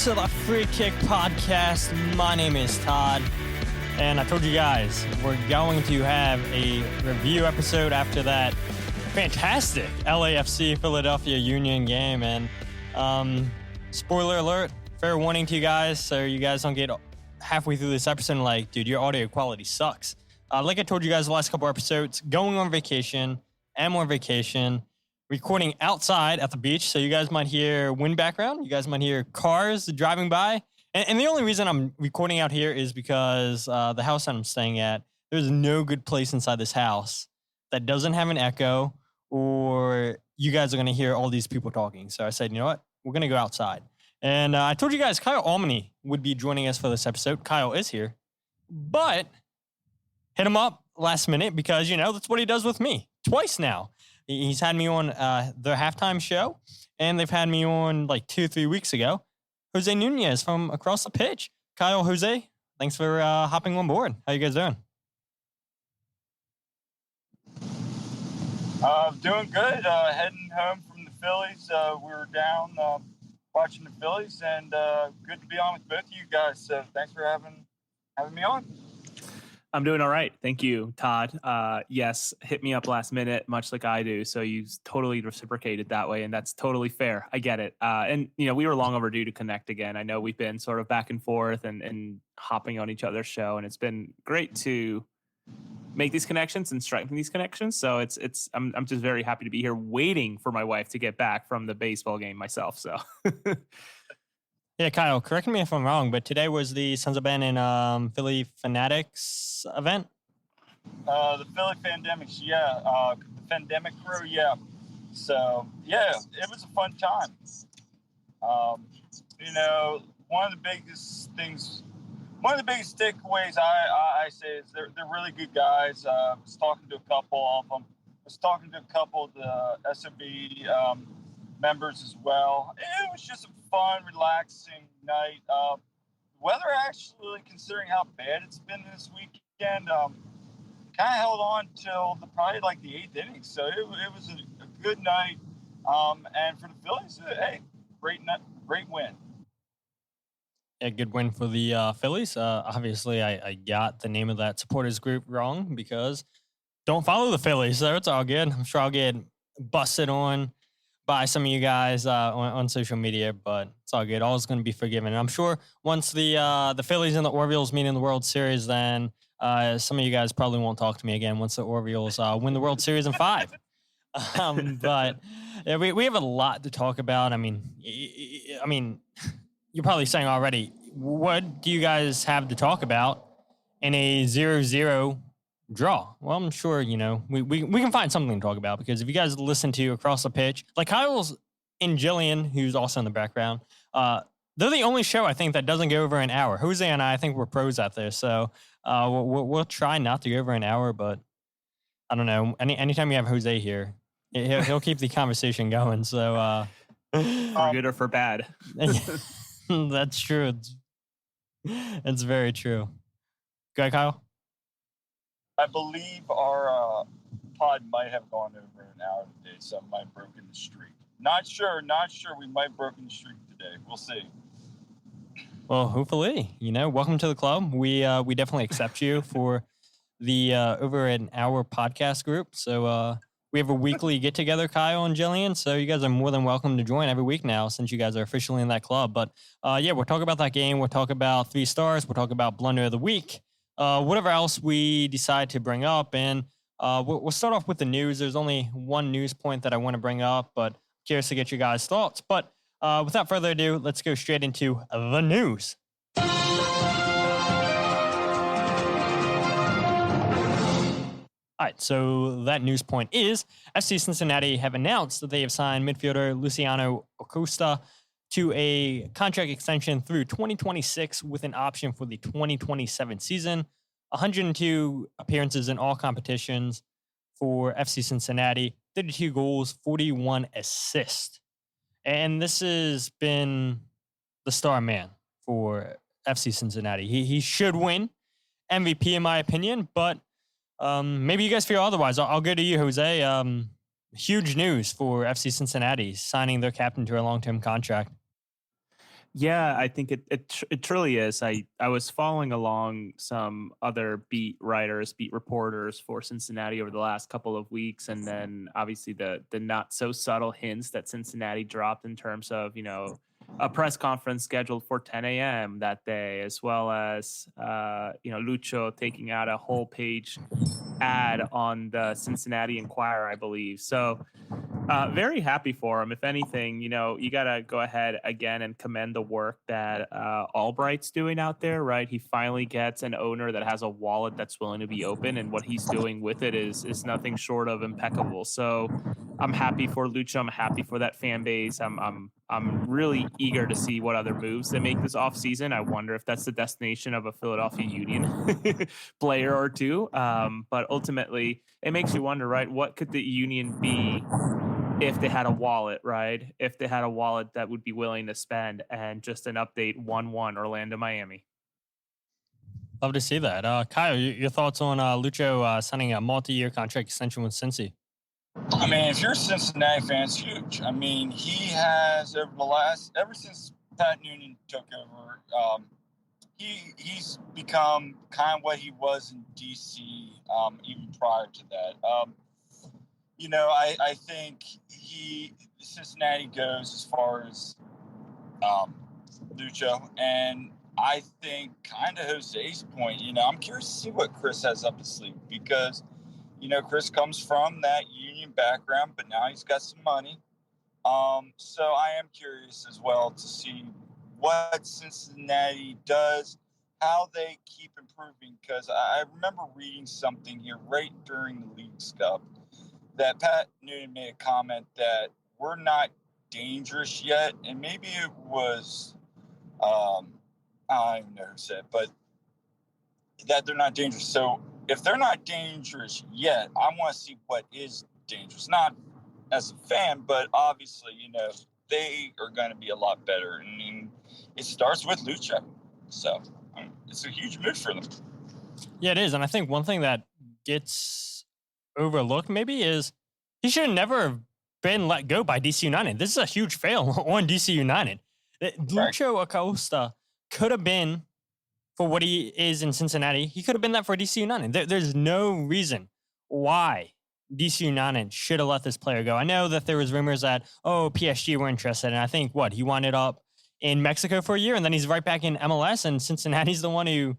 to the Free Kick Podcast. My name is Todd, and I told you guys we're going to have a review episode after that fantastic LAFC Philadelphia Union game. And spoiler alert, fair warning to you guys, so you guys don't get halfway through this episode and like, dude, your audio quality sucks. Like I told you guys the last couple episodes, going on vacation, recording outside at the beach, so you guys might hear wind background. You guys might hear cars driving by. And the only reason I'm recording out here is because the house that I'm staying at, there's no good place inside this house that doesn't have an echo, or you guys are going to hear all these people talking. So I said, you know what? We're going to go outside. And I told you guys Kyle Almoney would be joining us for this episode. Kyle is here. But hit him up last minute because, you know, that's what he does with me. Twice now. He's had me on their halftime show, and they've had me on like 2-3 weeks ago. Jose Nunez from across the pitch. Kyle, Jose, thanks for hopping on board. How you guys doing? Doing good. Heading home from the Phillies. We were down watching the Phillies, and good to be on with both of you guys. So thanks for having me on. I'm doing all right. Thank you, Todd. Yes, hit me up last minute, much like I do. So you totally reciprocated that way, and that's totally fair. I get it. And, you know, we were long overdue to connect again. I know we've been sort of back and forth and hopping on each other's show, and it's been great to make these connections and strengthen these connections. So I'm just very happy to be here waiting for my wife to get back from the baseball game myself. So yeah, Kyle, correct me if I'm wrong, but today was the Sons of Ben and Philly Fanatics event? The Philly Pandemics, yeah. The Pandemic crew, yeah. So, yeah, it was a fun time. You know, one of the biggest takeaways I say is they're really good guys. I was talking to a couple of them. I was talking to a couple of the SOB members as well. It was just a fun, relaxing night. Weather, actually, considering how bad it's been this weekend, kind of held on till probably like the 8th inning. So it was a good night. And for the Phillies, hey, great win. Yeah, good win for the Phillies. Obviously, I got the name of that supporters group wrong because don't follow the Phillies, so it's all good. I'm sure I'll get busted on by some of you guys on social media, but it's all good. All is going to be forgiven. And I'm sure once the Phillies and the Orioles meet in the World Series, then some of you guys probably won't talk to me again once the Orioles win the World Series in 5. But yeah, we have a lot to talk about. I mean, you're probably saying already, what do you guys have to talk about in a 0-0 draw? Well, I'm sure, you know, we can find something to talk about, because if you guys listen to Across the Pitch, like Kyle's and Jillian, who's also in the background, they're the only show I think that doesn't go over an hour. Jose and I think we're pros out there, so we'll try not to go over an hour, but I don't know. Anytime you have Jose here, he'll keep the conversation going. So for good or for bad. That's true. It's very true. Go ahead, Kyle. I believe our pod might have gone over an hour today. Some might have broken the streak. Not sure. We might have broken the streak today. We'll see. Well, hopefully, you know, welcome to the club. We definitely accept you for the over an hour podcast group. So we have a weekly get together, Kyle and Jillian. So you guys are more than welcome to join every week now, since you guys are officially in that club. But yeah, we'll talk about that game. We'll talk about 3 stars. We'll talk about Blunder of the week. Whatever else we decide to bring up. And we'll start off with the news. There's only one news point that I want to bring up, but curious to get your guys' thoughts. But without further ado, let's go straight into the news. All right, so that news point is FC Cincinnati have announced that they have signed midfielder Luciano Acosta to a contract extension through 2026 with an option for the 2027 season. 102 appearances in all competitions for FC Cincinnati, 32 goals, 41 assists. And this has been the star man for FC Cincinnati. He should win MVP in my opinion, but maybe you guys feel otherwise. I'll go to you, Jose. Huge news for FC Cincinnati signing their captain to a long-term contract. Yeah, I think it truly is. I was following along some other beat writers, beat reporters for Cincinnati over the last couple of weeks, and then obviously the not so subtle hints that Cincinnati dropped in terms of a press conference scheduled for 10 a.m. that day, as well as Lucho taking out a whole page ad on the Cincinnati Enquirer, I believe. So very happy for him. If anything, you got to go ahead again and commend the work that Albright's doing out there, right? He finally gets an owner that has a wallet that's willing to be open, and what he's doing with it is nothing short of impeccable. So I'm happy for Lucha. I'm happy for that fan base. I'm really eager to see what other moves they make this offseason. I wonder if that's the destination of a Philadelphia Union player or two. But ultimately, it makes you wonder, right? What could the Union be if they had a wallet, right? If they had a wallet that would be willing to spend, and just an update 1-1 Orlando, Miami. Love to see that. Kyle, your thoughts on Lucho signing a multi-year contract extension with Cincy? I mean, if you're a Cincinnati fan, it's huge. I mean, he has ever since Pat Noonan took over, he's become kind of what he was in DC, even prior to that. I think Cincinnati goes as far as Lucho, and I think kind of Jose's point. I'm curious to see what Chris has up his sleeve, because Chris comes from that Union background, but now he's got some money. So I am curious as well to see what Cincinnati does, how they keep improving, because I remember reading something here right during the Leagues Cup that Pat Noonan made a comment that we're not dangerous yet, and maybe it was I don't even know who said, but that they're not dangerous. So if they're not dangerous yet, I want to see what is dangerous. Not as a fan, but obviously, they are going to be a lot better. I mean, it starts with Lucha. So it's a huge move for them. Yeah, it is. And I think one thing that gets overlooked maybe is he should have never been let go by DC United. This is a huge fail on DC United. Lucio Acosta could have been, for what he is in Cincinnati, he could have been that for DC United. There's no reason why DC United should have let this player go. I know that there was rumors that, PSG were interested, and I think, he wound up in Mexico for a year, and then he's right back in MLS, and Cincinnati's the one who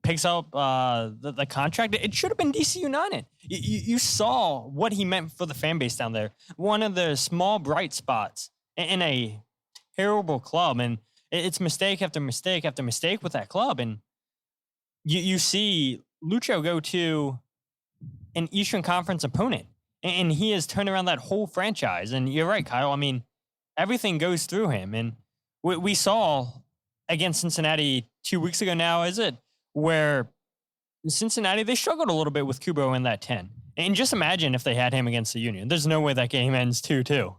picks up the contract. It should have been DC United. You saw what he meant for the fan base down there. One of the small bright spots in a terrible club, and it's mistake after mistake after mistake with that club. And you see Lucho go to an Eastern Conference opponent, and he has turned around that whole franchise. And you're right, Kyle. I mean, everything goes through him. And we saw against Cincinnati 2 weeks ago now, is it, where Cincinnati, they struggled a little bit with Kubo in that 10. And just imagine if they had him against the Union. There's no way that game ends 2-2.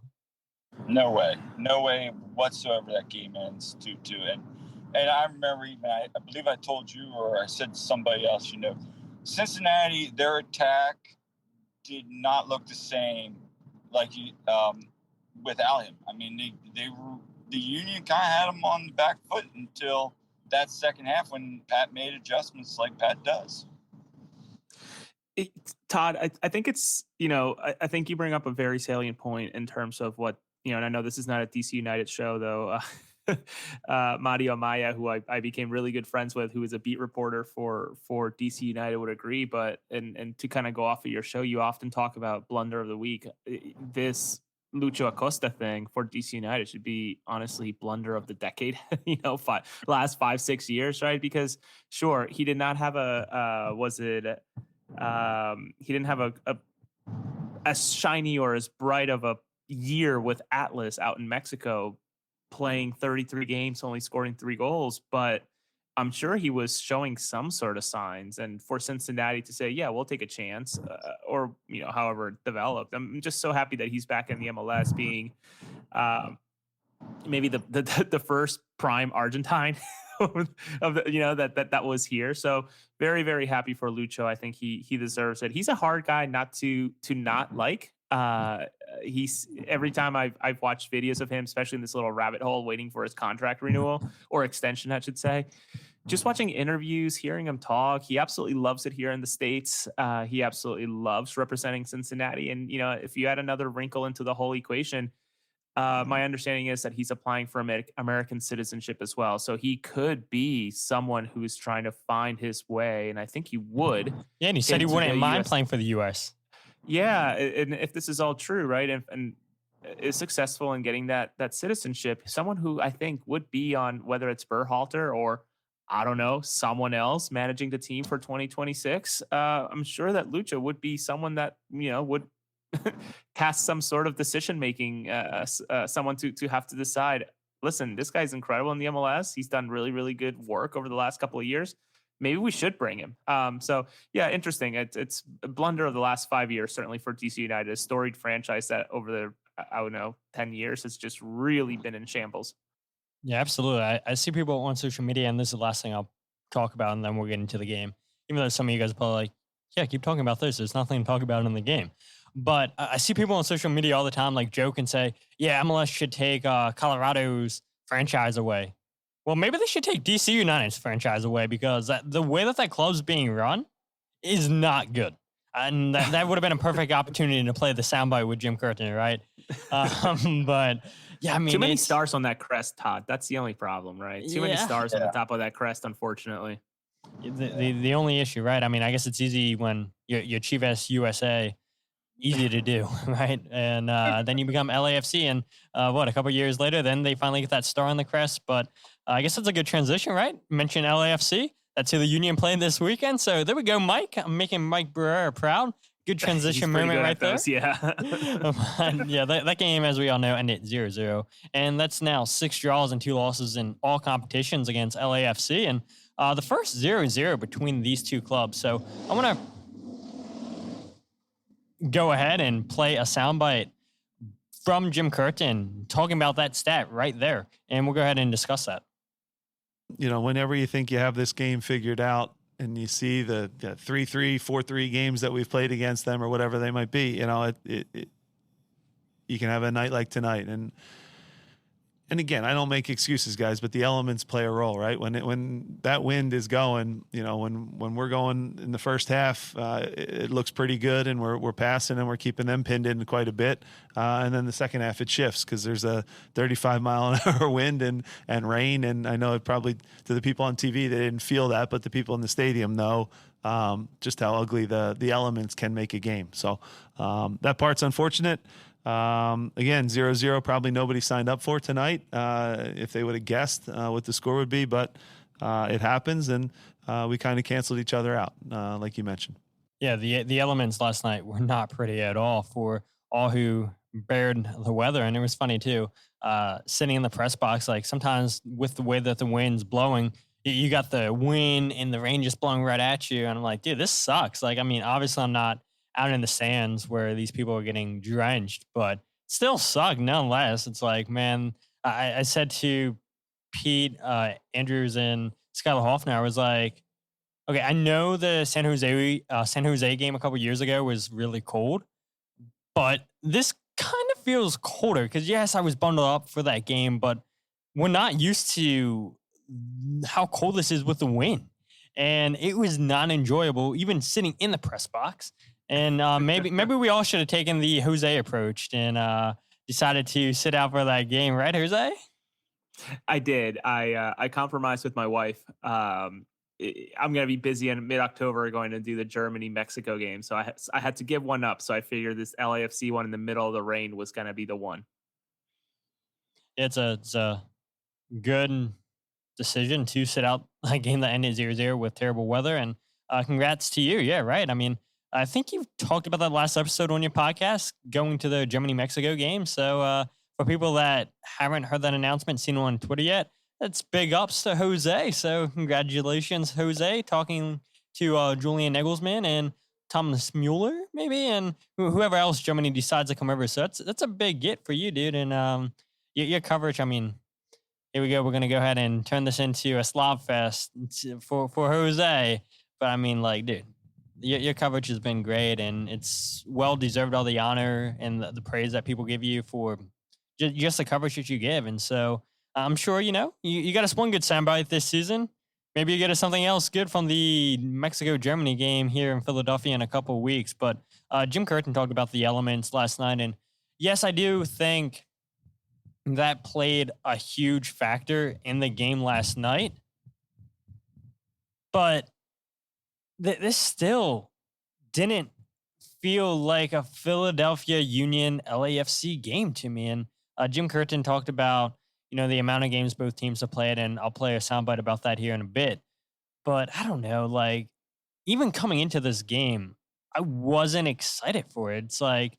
No way whatsoever that game ends 2-2. And I remember even, I believe I told you, or I said to somebody else, Cincinnati, their attack did not look the same without him. I mean, they were, the Union kind of had them on the back foot until that second half when Pat made adjustments like Pat does. Todd, I think it's, I think you bring up a very salient point in terms of what, and I know this is not a DC United show, though. Mario Maya, who I became really good friends with, who is a beat reporter for DC United, would agree. But and to kind of go off of your show, you often talk about blunder of the week. This Lucio Acosta thing for DC United should be honestly blunder of the decade. Last 5-6 years, right? Because sure, he did not have he didn't have a as shiny or as bright of a year with Atlas out in Mexico, playing 33 games, only scoring 3 goals, but I'm sure he was showing some sort of signs. And for Cincinnati to say, yeah, we'll take a chance, or however it developed, I'm just so happy that he's back in the MLS, being maybe the first prime Argentine of the, that was here. So very, very happy for Lucho. I think he deserves it. He's a hard guy not to not like. He's every time I've watched videos of him, especially in this little rabbit hole waiting for his contract renewal or extension, I should say. Just watching interviews, hearing him talk, he absolutely loves it here in the States. He absolutely loves representing Cincinnati. And, if you add another wrinkle into the whole equation, my understanding is that he's applying for American citizenship as well. So he could be someone who's trying to find his way. And I think he would. Yeah, and he said he wouldn't mind playing for the U.S. Yeah. And if this is all true, right, and is successful in getting that citizenship, someone who I think would be on, whether it's Berhalter or, I don't know, someone else managing the team for 2026, I'm sure that Lucha would be someone that, would cast some sort of decision-making, someone to have to decide, listen, this guy's incredible in the MLS. He's done really, really good work over the last couple of years. Maybe we should bring him. So, yeah, interesting. It's a blunder of the last 5 years, certainly for DC United, a storied franchise that over the, 10 years has just really been in shambles. Yeah, absolutely. I see people on social media, and this is the last thing I'll talk about, and then we'll get into the game. Even though some of you guys are probably like, yeah, keep talking about this. There's nothing to talk about in the game. But I see people on social media all the time like joke and say, yeah, MLS should take Colorado's franchise away. Well, maybe they should take DC United's franchise away because the way that club's being run is not good. And that would have been a perfect opportunity to play the soundbite with Jim Curtin, right? But yeah, I mean, too many stars on that crest, Todd. That's the only problem, right? Too many stars on the top of that crest, unfortunately. The only issue, right? I mean, I guess it's easy when you're Chivas USA, easy to do, right? And then you become LAFC, and a couple of years later, then they finally get that star on the crest. But I guess it's a good transition, right? Mention LAFC. That's who the Union played this weekend. So there we go, Mike. I'm making Mike Barrera proud. Good transition moment right there. Yeah. Yeah, that game, as we all know, ended 0-0. And that's now 6 draws and 2 losses in all competitions against LAFC. And the first 0-0 between these two clubs. So I want to go ahead and play a soundbite from Jim Curtin talking about that stat right there. And we'll go ahead and discuss that. Whenever you think you have this game figured out and you see the 3-3, 4-3 games that we've played against them or whatever they might be, you can have a night like tonight. And again, I don't make excuses, guys, but the elements play a role, right? When that wind is going, when we're going in the first half, it looks pretty good, and we're passing and we're keeping them pinned in quite a bit. And then the second half, it shifts because there's a 35-mile-an-hour wind and rain. And I know it probably to the people on TV, they didn't feel that, but the people in the stadium know just how ugly the elements can make a game. So that part's unfortunate. Again, 0-0, probably nobody signed up for tonight if they would have guessed what the score would be, but it happens, and we kind of canceled each other out, like you mentioned. Yeah, the elements last night were not pretty at all for all who bared the weather, and it was funny too, sitting in the press box, like sometimes with the way that the wind's blowing, you got the wind and the rain just blowing right at you, and I'm like, dude, this sucks. Like, I mean, obviously I'm not out in the stands where these people are getting drenched, but still suck nonetheless. It's like, man, I said to Pete Andrews and Skylar Hoffner, I was like, okay, I know the San Jose game a couple years ago was really cold, but this kind of feels colder because yes, I was bundled up for that game, but we're not used to how cold this is with the wind. And it was not enjoyable, even sitting in the press box. And maybe we all should have taken the Jose approach and decided to sit out for that game, right, Jose? I did. I compromised with my wife. I'm going to be busy in mid-October going to do the Germany-Mexico game. So I had to give one up. So I figured this LAFC one in the middle of the rain was going to be the one. It's a good decision to sit out a game that ended 0-0 with terrible weather. And congrats to you. Yeah, right. I mean, I think you've talked about that last episode on your podcast, going to the Germany-Mexico game. So for people that haven't heard that announcement, seen it on Twitter yet, that's big ups to Jose. So congratulations, Jose, talking to Julian Nagelsmann and Thomas Mueller, maybe, and whoever else Germany decides to come over. So that's a big get for you, dude. And your coverage, I mean, here we go. We're going to go ahead and turn this into a slob fest for Jose. But I mean, like, dude, Your coverage has been great, and it's well deserved all the honor and the praise that people give you for just the coverage that you give. And so I'm sure you got us one good soundbite this season. Maybe you get us something else good from the Mexico Germany game here in Philadelphia in a couple of weeks. But Jim Curtin talked about the elements last night, and yes, I do think that played a huge factor in the game last night. But this still didn't feel like a Philadelphia Union LAFC game to me. And Jim Curtin talked about, the amount of games both teams have played, and I'll play a soundbite about that here in a bit. But I don't know, like, even coming into this game, I wasn't excited for it. It's like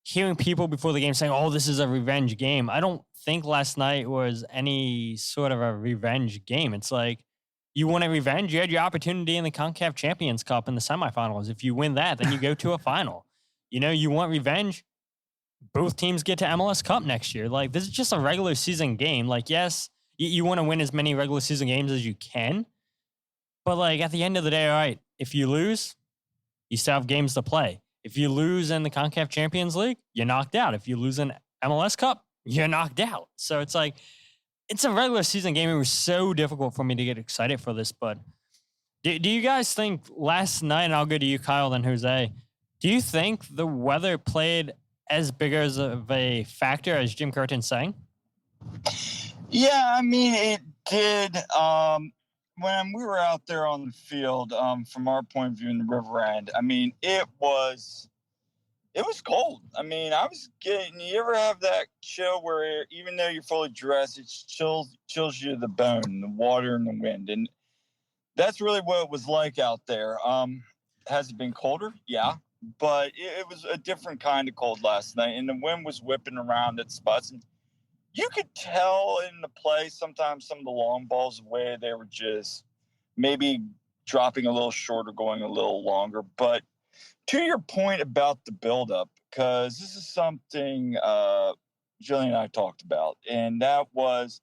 hearing people before the game saying, oh, this is a revenge game. I don't think last night was any sort of a revenge game. It's like, you want a revenge? You had your opportunity in the CONCACAF Champions Cup in the semifinals. If you win that, then you go to a final. You want revenge? Both teams get to MLS Cup next year. Like, this is just a regular season game. Like, yes, you want to win as many regular season games as you can. But, like, at the end of the day, all right, if you lose, you still have games to play. If you lose in the CONCACAF Champions League, you're knocked out. If you lose in MLS Cup, you're knocked out. So it's like, it's a regular season game. It was so difficult for me to get excited for this. But do you guys think last night, and I'll go to you, Kyle, then Jose, do you think the weather played as big as of a factor as Jim Curtin's saying? Yeah, I mean, it did. When we were out there on the field, from our point of view in the River End, I mean, it was cold. I mean, you ever have that chill where even though you're fully dressed, it chills you to the bone, the water and the wind. And that's really what it was like out there. Has it been colder? Yeah. But it was a different kind of cold last night. And the wind was whipping around at spots. And you could tell in the play sometimes some of the long balls away, they were just maybe dropping a little short or going a little longer. But to your point about the buildup, because this is something Jillian and I talked about, and that was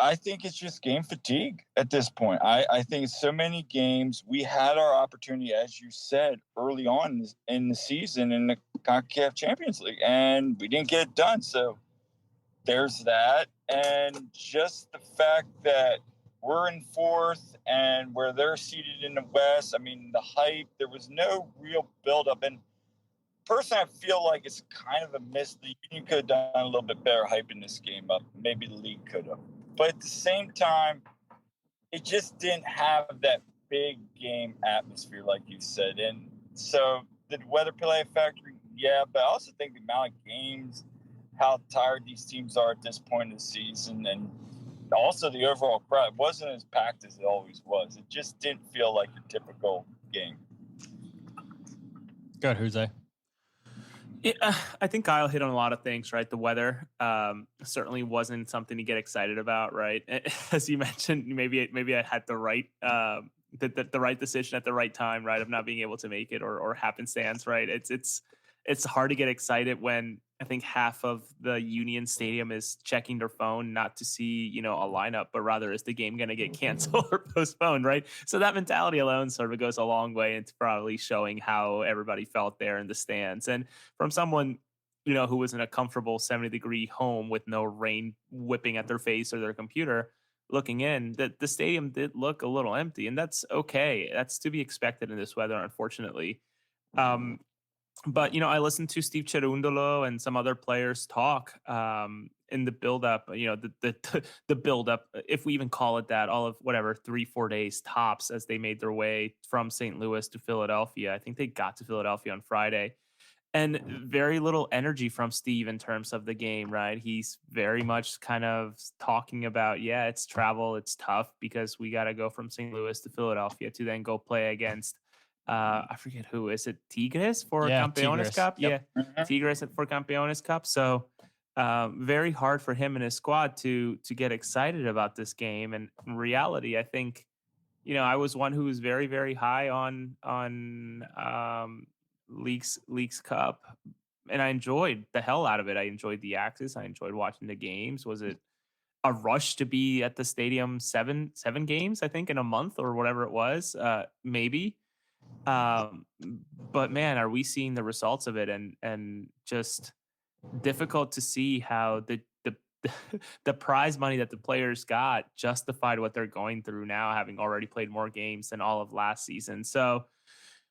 I think it's just game fatigue at this point. I think so many games, we had our opportunity, as you said, early on in the season in the CONCACAF Champions League, and we didn't get it done. So there's that. And just the fact that we're in fourth and where they're seated in the West, I mean, the hype, there was no real buildup. And personally, I feel like it's kind of a miss. The Union could have done a little bit better hyping this game up. Maybe the league could have. But at the same time, it just didn't have that big game atmosphere, like you said. And so did the weather play a factor? Yeah, but I also think the amount of games, how tired these teams are at this point of the season, and also the overall crowd wasn't as packed as it always was. It just didn't feel like a typical game. Go ahead, Jose. I think Kyle hit on a lot of things, right? The weather certainly wasn't something to get excited about, right? As you mentioned, maybe I had the right the right decision at the right time, right? Of not being able to make it or happenstance, right? It's hard to get excited when I think half of the Union Stadium is checking their phone not to see, a lineup, but rather is the game going to get canceled or postponed, right? So that mentality alone sort of goes a long way into probably showing how everybody felt there in the stands. And from someone, who was in a comfortable 70-degree home with no rain whipping at their face or their computer, looking in, that the stadium did look a little empty, and that's okay. That's to be expected in this weather, unfortunately. But, I listened to Steve Cherundolo and some other players talk in the buildup, the buildup, if we even call it that, all of 3-4 days tops as they made their way from St. Louis to Philadelphia. I think they got to Philadelphia on Friday. And very little energy from Steve in terms of the game, right? He's very much kind of talking about, it's travel, it's tough because we got to go from St. Louis to Philadelphia to then go play against I forget who is it, Tigres for Campeones Tigres. Cup. Yep. Yeah, Tigres for Campeones Cup. So very hard for him and his squad to get excited about this game. And in reality, I think, I was one who was very, very high on Leagues Cup, and I enjoyed the hell out of it. I enjoyed the access. I enjoyed watching the games. Was it a rush to be at the stadium seven games, I think, in a month or whatever it was, maybe. But man, are we seeing the results of it, and just difficult to see how the the prize money that the players got justified what they're going through now, having already played more games than all of last season. So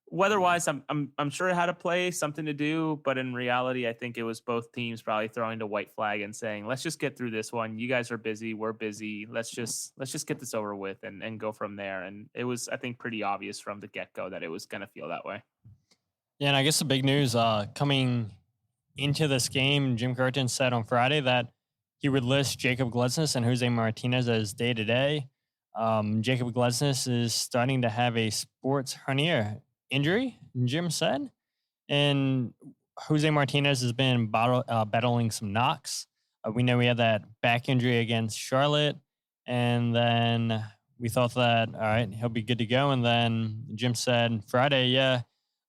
weather-wise, I'm sure it had to play something to do, but in reality, I think it was both teams probably throwing the white flag and saying, "Let's just get through this one. You guys are busy, we're busy. Let's just get this over with and go from there." And it was, I think, pretty obvious from the get-go that it was going to feel that way. Yeah, and I guess the big news coming into this game, Jim Curtin said on Friday that he would list Jacob Glesnes and Jose Martinez as day-to-day. Jacob Glesnes is starting to have a sports hernia injury, Jim said. And Jose Martinez has been battling some knocks. We know he had that back injury against Charlotte. And then we thought that, all right, he'll be good to go. And then Jim said Friday,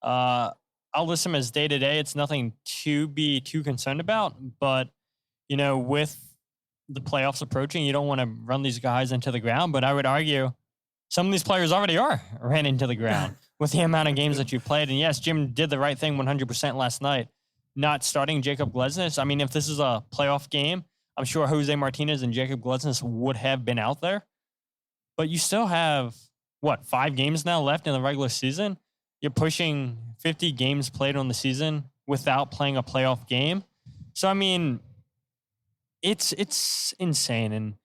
I'll list him as day-to-day. It's nothing to be too concerned about. But, with the playoffs approaching, you don't want to run these guys into the ground. But I would argue some of these players already are ran into the ground with the amount of games that you've played. And yes, Jim did the right thing 100% last night, not starting Jacob Glesnes. I mean, if this is a playoff game, I'm sure Jose Martinez and Jacob Glesnes would have been out there. But you still have, 5 games now left in the regular season? You're pushing 50 games played on the season without playing a playoff game. So, I mean, it's insane. And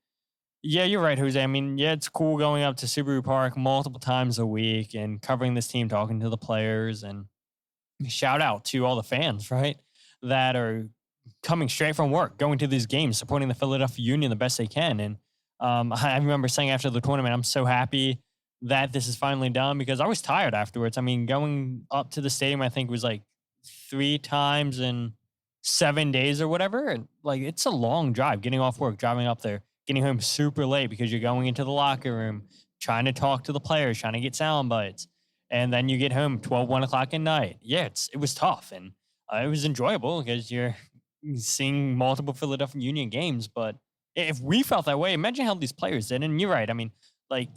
yeah, you're right, Jose. I mean, yeah, it's cool going up to Subaru Park multiple times a week and covering this team, talking to the players, and shout out to all the fans, right, that are coming straight from work, going to these games, supporting the Philadelphia Union the best they can. And I remember saying after the tournament, I'm so happy that this is finally done, because I was tired afterwards. I mean, going up to the stadium, I think was like 3 times in 7 days or whatever. And like, it's a long drive, getting off work, driving up there, getting home super late because you're going into the locker room, trying to talk to the players, trying to get sound bites. And then you get home 1 o'clock at night. Yeah, it was tough. And it was enjoyable because you're seeing multiple Philadelphia Union games. But if we felt that way, imagine how these players did. And you're right. I mean, like,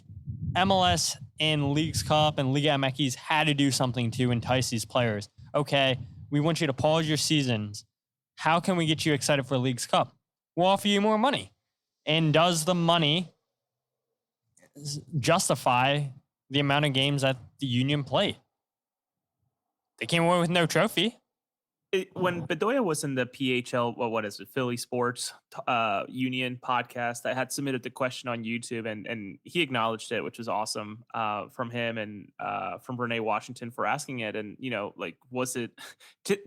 MLS and Leagues Cup and Liga MX had to do something to entice these players. Okay, we want you to pause your seasons. How can we get you excited for Leagues Cup? We'll offer you more money. And does the money justify the amount of games that the Union played? They came away with no trophy. When Bedoya was in the PHL, what is it, Philly Sports Union podcast, I had submitted the question on YouTube, and he acknowledged it, which was awesome from him and from Renee Washington for asking it. And, was it,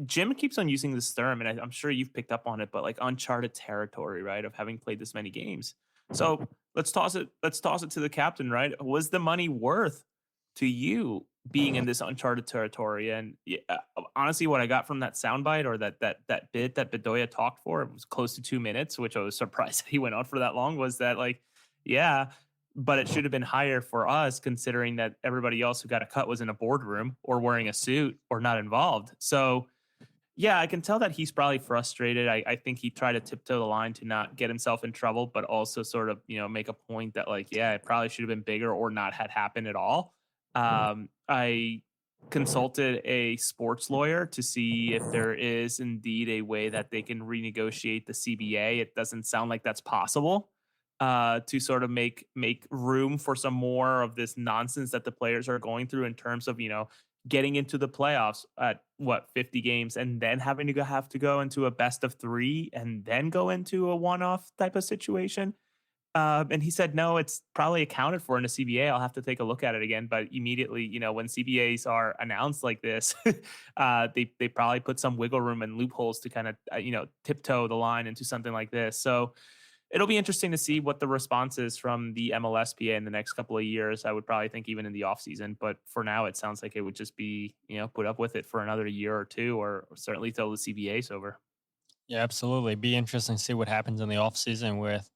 Jim keeps on using this term, and I'm sure you've picked up on it, but like uncharted territory, right, of having played this many games. So let's toss it to the captain, right? Was the money worth to you being in this uncharted territory? And honestly, what I got from that soundbite, or that bit that Bedoya talked for, it was close to 2 minutes, which I was surprised that he went on for that long, was that but it should have been higher for us, considering that everybody else who got a cut was in a boardroom or wearing a suit or not involved. So yeah, I can tell that he's probably frustrated. I think he tried to tiptoe the line to not get himself in trouble, but also sort of, make a point that it probably should have been bigger or not had happened at all. I consulted a sports lawyer to see if there is indeed a way that they can renegotiate the CBA. It doesn't sound like that's possible, to sort of make room for some more of this nonsense that the players are going through in terms of, getting into the playoffs at 50 games and then having to have to go into a best of 3 and then go into a one-off type of situation. And he said, no, it's probably accounted for in the CBA. I'll have to take a look at it again. But immediately, when CBAs are announced like this, they probably put some wiggle room and loopholes to kind of, tiptoe the line into something like this. So it'll be interesting to see what the response is from the MLSPA in the next couple of years. I would probably think even in the offseason. But for now, it sounds like it would just be, put up with it for another year or two, or certainly till the CBA is over. Yeah, absolutely. It'd be interesting to see what happens in the offseason with,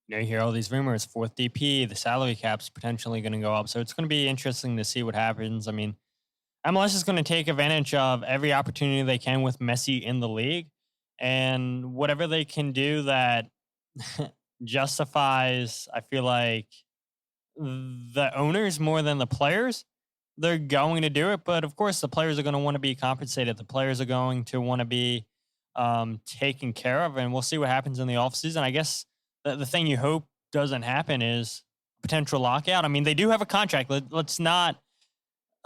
you hear all these rumors, 4th DP, the salary cap's potentially going to go up. So it's going to be interesting to see what happens. I mean, MLS is going to take advantage of every opportunity they can with Messi in the league, and whatever they can do that justifies, I feel like, the owners more than the players. They're going to do it, but of course the players are going to want to be compensated. The players are going to want to be taken care of, and we'll see what happens in the offseason. I guess the thing you hope doesn't happen is potential lockout. I mean, they do have a contract. Let's not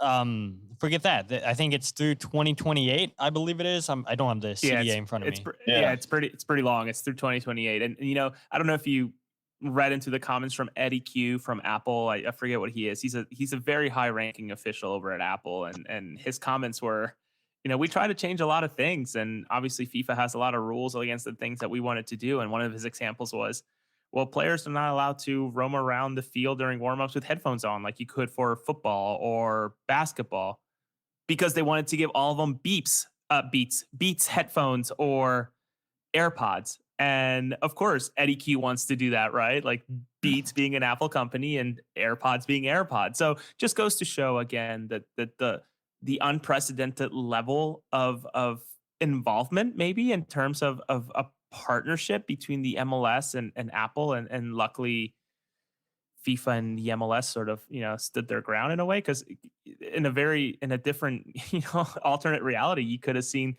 forget that. I think it's through 2028, I believe it is. I don't have the CDA in front of me. It's pretty long. It's through 2028. And I don't know if you read into the comments from Eddie Q from Apple. I forget what he is. He's a very high ranking official over at Apple, and his comments were, we try to change a lot of things, and obviously FIFA has a lot of rules against the things that we wanted to do. And one of his examples was, well, players are not allowed to roam around the field during warmups with headphones on like you could for football or basketball, because they wanted to give all of them Beats headphones or AirPods. And of course, Eddie Q wants to do that, right? Like Beats being an Apple company and AirPods being AirPods. So just goes to show again that the unprecedented level of involvement, maybe in terms of a partnership between the MLS and Apple, and luckily FIFA and the MLS sort of stood their ground in a way, because in a different alternate reality, you could have seen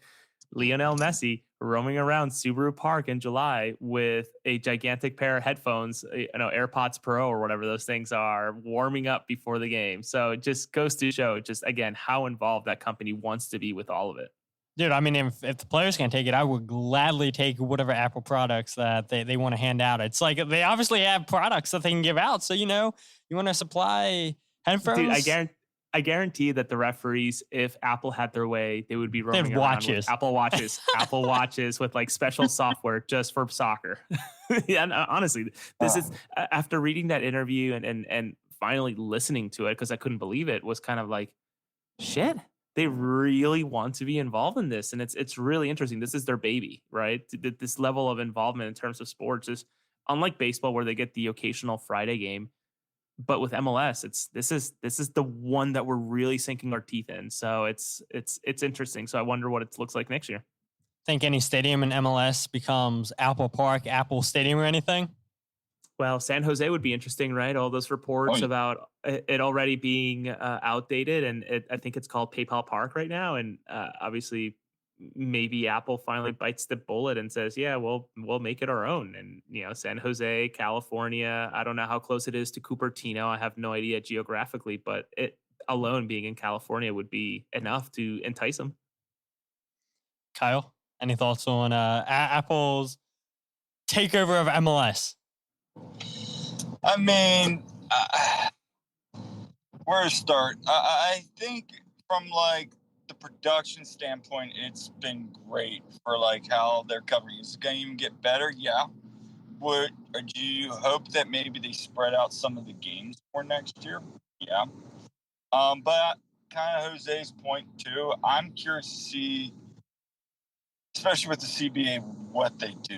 Lionel Messi roaming around Subaru Park in July with a gigantic pair of headphones, AirPods Pro or whatever those things are, warming up before the game. So it just goes to show, just again, how involved that company wants to be with all of it. Dude, I mean, if the players can't take it, I would gladly take whatever Apple products that they want to hand out. It's like they obviously have products that they can give out. So, you want to supply headphones? Dude, I guarantee that the referees, if Apple had their way, they would be roaming around with Apple Watches with like special software just for soccer. Yeah, and honestly, this is after reading that interview and finally listening to it, because I couldn't believe it, was kind of like, shit. They really want to be involved in this, and it's really interesting. This is their baby, right? This level of involvement in terms of sports is unlike baseball, where they get the occasional Friday game. But with MLS, this is the one that we're really sinking our teeth in. So it's interesting. So I wonder what it looks like next year. Think any stadium in MLS becomes Apple Park, Apple Stadium, or anything? Well, San Jose would be interesting, right? All those reports about it already being outdated, and I think it's called PayPal Park right now. And obviously, maybe Apple finally bites the bullet and says, "Yeah, we'll make it our own." And San Jose, California. I don't know how close it is to Cupertino. I have no idea geographically, but it alone being in California would be enough to entice them. Kyle, any thoughts on Apple's takeover of MLS? I mean, where to start? I think from like the production standpoint, it's been great for like how they're covering. Is it going to even get better? Yeah. Do you hope that maybe they spread out some of the games more next year? Yeah. But kind of Jose's point too, I'm curious to see, especially with the CBA, what they do.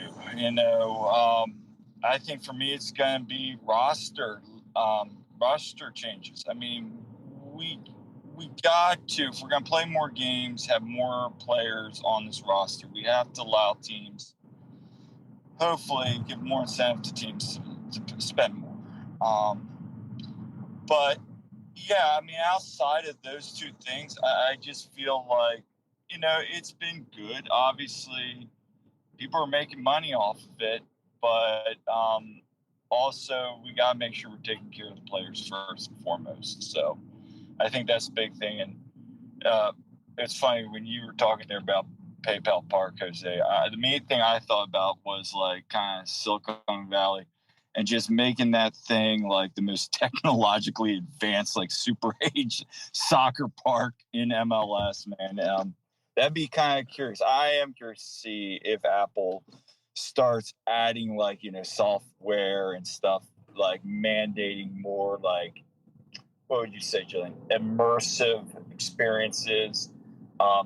I think for me, it's going to be roster changes. I mean, we got to, if we're going to play more games, have more players on this roster, we have to allow teams, hopefully give more incentive to teams to spend more. But yeah, I mean, outside of those two things, I just feel like, it's been good. Obviously, people are making money off of it. But also, we got to make sure we're taking care of the players first and foremost. So I think that's a big thing. And it's funny, when you were talking there about PayPal Park, Jose, the main thing I thought about was like kind of Silicon Valley and just making that thing like the most technologically advanced, like super age soccer park in MLS, man. That'd be kind of curious. I am curious to see if Apple starts adding like software and stuff, like mandating more like, what would you say, Jillian, immersive experiences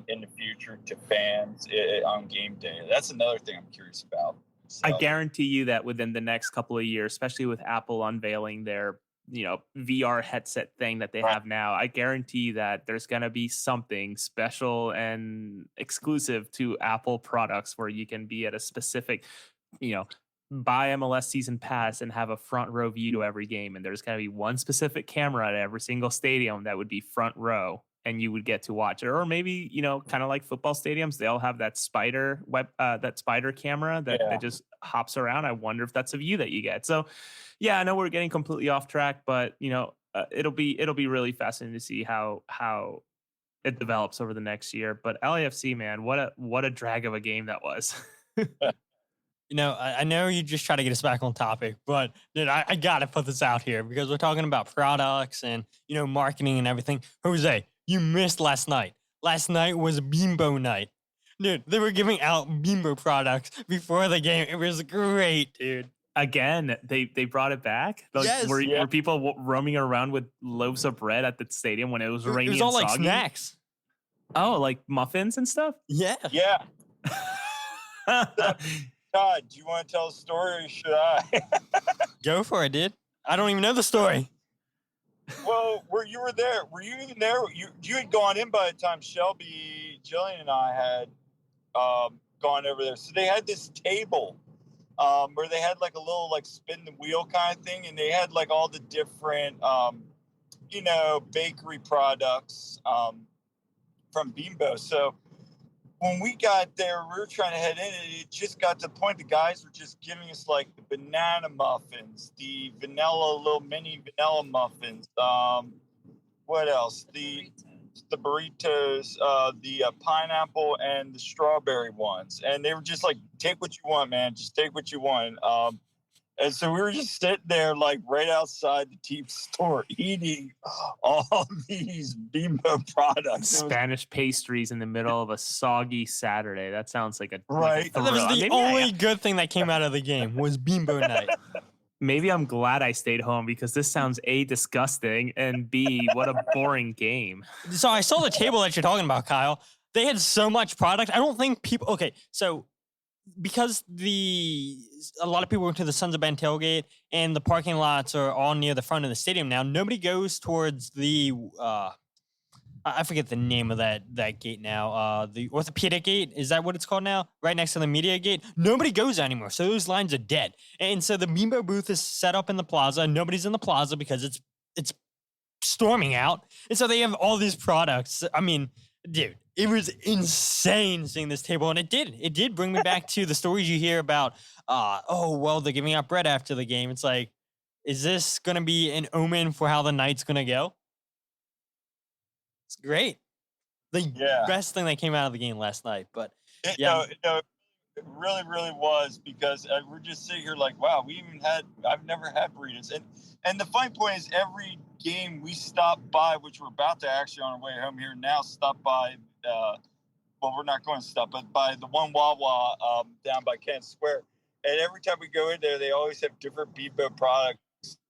in the future to fans on game day. That's another thing I'm curious about. So, I guarantee you that within the next couple of years, especially with Apple unveiling their VR headset thing that they have now, I guarantee that there's going to be something special and exclusive to Apple products where you can be at a specific, buy MLS season pass and have a front row view to every game, and there's going to be one specific camera at every single stadium that would be front row, and you would get to watch it. Or maybe, kind of like football stadiums, they all have that spider camera that just hops around. I wonder if that's a view that you get. So yeah, I know we're getting completely off track, but it'll be really fascinating to see how it develops over the next year. But LAFC, man, what a drag of a game that was. I know you just try to get us back on topic, but dude, I got to put this out here because we're talking about products and, marketing and everything. Jose, you missed last night. Last night was Bimbo night. Dude, they were giving out Bimbo products before the game. It was great, dude. Again, they brought it back. Yes. Were people roaming around with loaves of bread at the stadium when it was rainy? It was all and like soggy? snacks. Oh, like muffins and stuff? Yeah. Yeah. Todd, do you want to tell a story or should I? Go for it, dude. I don't even know the story. Well, you were there. Were you even there? You had gone in by the time Shelby, Jillian, and I had gone over there. So they had this table where they had like a little like spin the wheel kind of thing, and they had like all the different bakery products from Bimbo. So when we got there, we were trying to head in, and it just got to the point the guys were just giving us like the banana muffins, the little mini vanilla muffins. What else? The burritos, the pineapple and the strawberry ones. And they were just like, take what you want, man. Just take what you want. And so we were just sitting there like right outside the team store eating all these Bimbo products. Spanish pastries in the middle of a soggy Saturday. That sounds like a right. Like a that was the only good thing that came out of the game was Bimbo night. Maybe I'm glad I stayed home because this sounds A, disgusting, and B, what a boring game. So I saw the table that you're talking about, Kyle. They had so much product. I don't think people. Okay, so because a lot of people went to the Sons of Ben tailgate and the parking lots are all near the front of the stadium now. Nobody goes towards the I forget the name of that gate now. The orthopedic gate, is that what it's called now? Right next to the media gate. Nobody goes anymore, so those lines are dead. And so the Bimbo booth is set up in the plaza. Nobody's in the plaza because it's storming out, and so they have all these products. I mean, dude, it was insane seeing this table, and it did bring me back to the stories you hear about. They're giving out bread after the game. It's like, is this going to be an omen for how the night's going to go? It's great. The best thing that came out of the game last night. But it really, really was, because we're just sitting here like, wow, I've never had burritos. And the funny point is, every game we stop by, which we're about to actually on our way home here now, stop by, we're not going to stop, but by the one Wawa down by Kent Square. And every time we go in there, they always have different Bimbo products.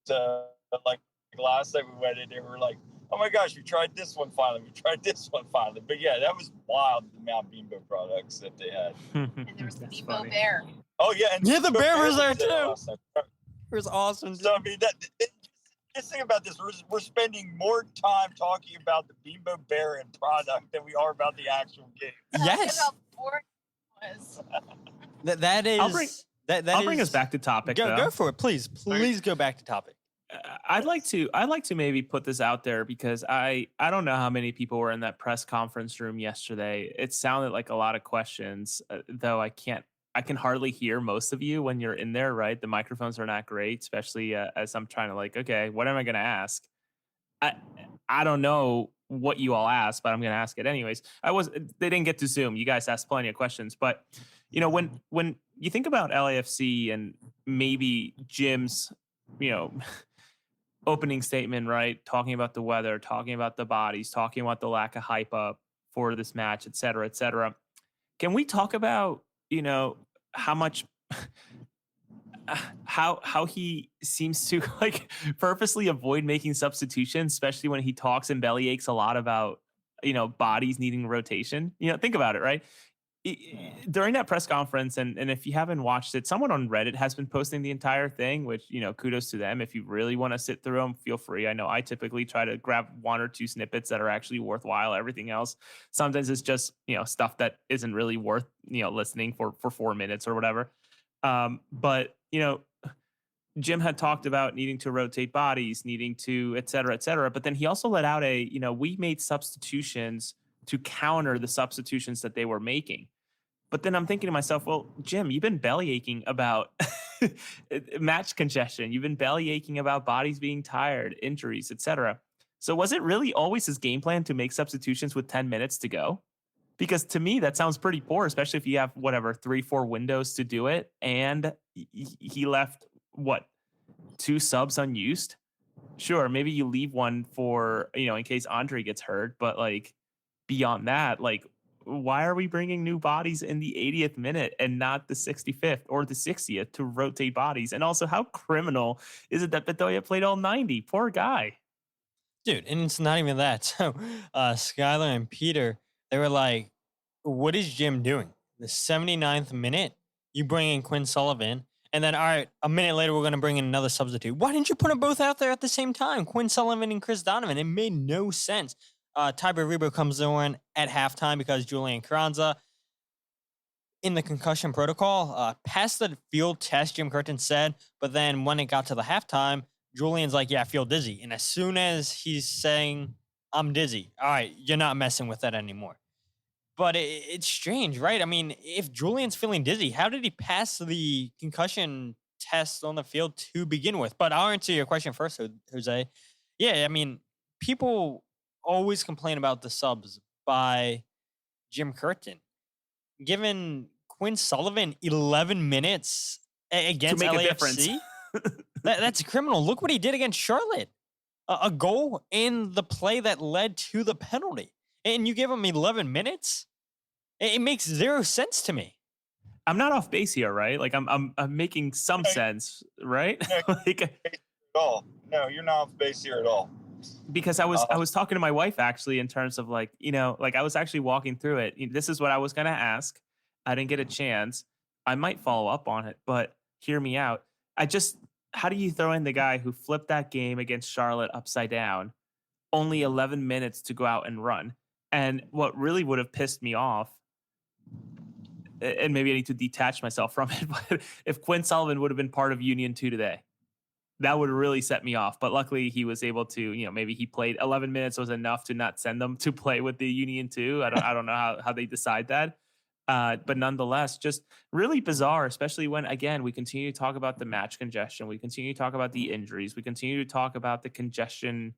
Like last night we went in, they were like, oh my gosh, we tried this one finally. But yeah, that was wild, the amount of Bimbo products that they had. And there was the Bimbo bear. Oh yeah, and the bear was there too. Awesome. It was awesome. So I mean, just think about this. We're spending more time talking about the Bimbo bear and product than we are about the actual game. Yes. How boring it was. That is. I'll bring us back to topic. Go for it, please. Please go back to topic. I'd like to maybe put this out there because I don't know how many people were in that press conference room yesterday. It sounded like a lot of questions, though I can hardly hear most of you when you're in there, right? The microphones are not great, especially as I'm trying to like, okay, what am I going to ask? I don't know what you all asked, but I'm going to ask it anyways. They didn't get to Zoom. You guys asked plenty of questions, but when you think about LAFC and maybe Jim's, opening statement, right? Talking about the weather, talking about the bodies, talking about the lack of hype up for this match, et cetera, et cetera. Can we talk about, how much, how he seems to like purposely avoid making substitutions, especially when he talks and belly aches a lot about, bodies needing rotation. Think about it, right? During that press conference, and if you haven't watched it, someone on Reddit has been posting the entire thing, which, kudos to them. If you really want to sit through them, feel free. I know I typically try to grab one or two snippets that are actually worthwhile. Everything else, sometimes it's just, stuff that isn't really worth, listening for 4 minutes or whatever. But, Jim had talked about needing to rotate bodies, needing to et cetera, but then he also let out we made substitutions to counter the substitutions that they were making. But then I'm thinking to myself, well, Jim, you've been belly aching about match congestion. You've been belly aching about bodies being tired, injuries, etc. So was it really always his game plan to make substitutions with 10 minutes to go? Because to me, that sounds pretty poor, especially if you have 3-4 windows to do it. And he left 2 subs unused. Sure, maybe you leave one for, in case Andre gets hurt. But beyond that, why are we bringing new bodies in the 80th minute and not the 65th or the 60th to rotate bodies? And also, how criminal is it that Bedoya played all 90? Poor guy. Dude, and it's not even that. So Skylar and Peter, they were like, what is Jim doing? The 79th minute, you bring in Quinn Sullivan, and then, all right, a minute later, we're going to bring in another substitute. Why didn't you put them both out there at the same time? Quinn Sullivan and Chris Donovan. It made no sense. Tiber Rebo comes on at halftime because Julian Carranza, in the concussion protocol, passed the field test, Jim Curtin said, but then when it got to the halftime, Julian's like, yeah, I feel dizzy. And as soon as he's saying, I'm dizzy, all right, you're not messing with that anymore. But it's strange, right? I mean, if Julian's feeling dizzy, how did he pass the concussion test on the field to begin with? But I'll answer your question first, Jose. Yeah, I mean, people always complain about the subs by Jim Curtin. Given Quinn Sullivan 11 minutes against to make LAFC, a difference. that's criminal. Look what he did against Charlotte. A goal in the play that led to the penalty. And you give him 11 minutes? It makes zero sense to me. I'm not off base here, right? I'm making some sense, right? At all. No, you're not off base here at all. Because I was talking to my wife actually in terms of I was actually walking through it. This is what I was going to ask. I didn't get a chance. I might follow up on it, but hear me out. How do you throw in the guy who flipped that game against Charlotte upside down? Only 11 minutes to go out and run. And what really would have pissed me off, and maybe I need to detach myself from it, but if Quinn Sullivan would have been part of Union 2 today, that would really set me off. But luckily he was able to, maybe he played 11 minutes was enough to not send them to play with the Union 2. I don't know how they decide that. But nonetheless, just really bizarre, especially when, again, we continue to talk about the match congestion. We continue to talk about the injuries. We continue to talk about the congestion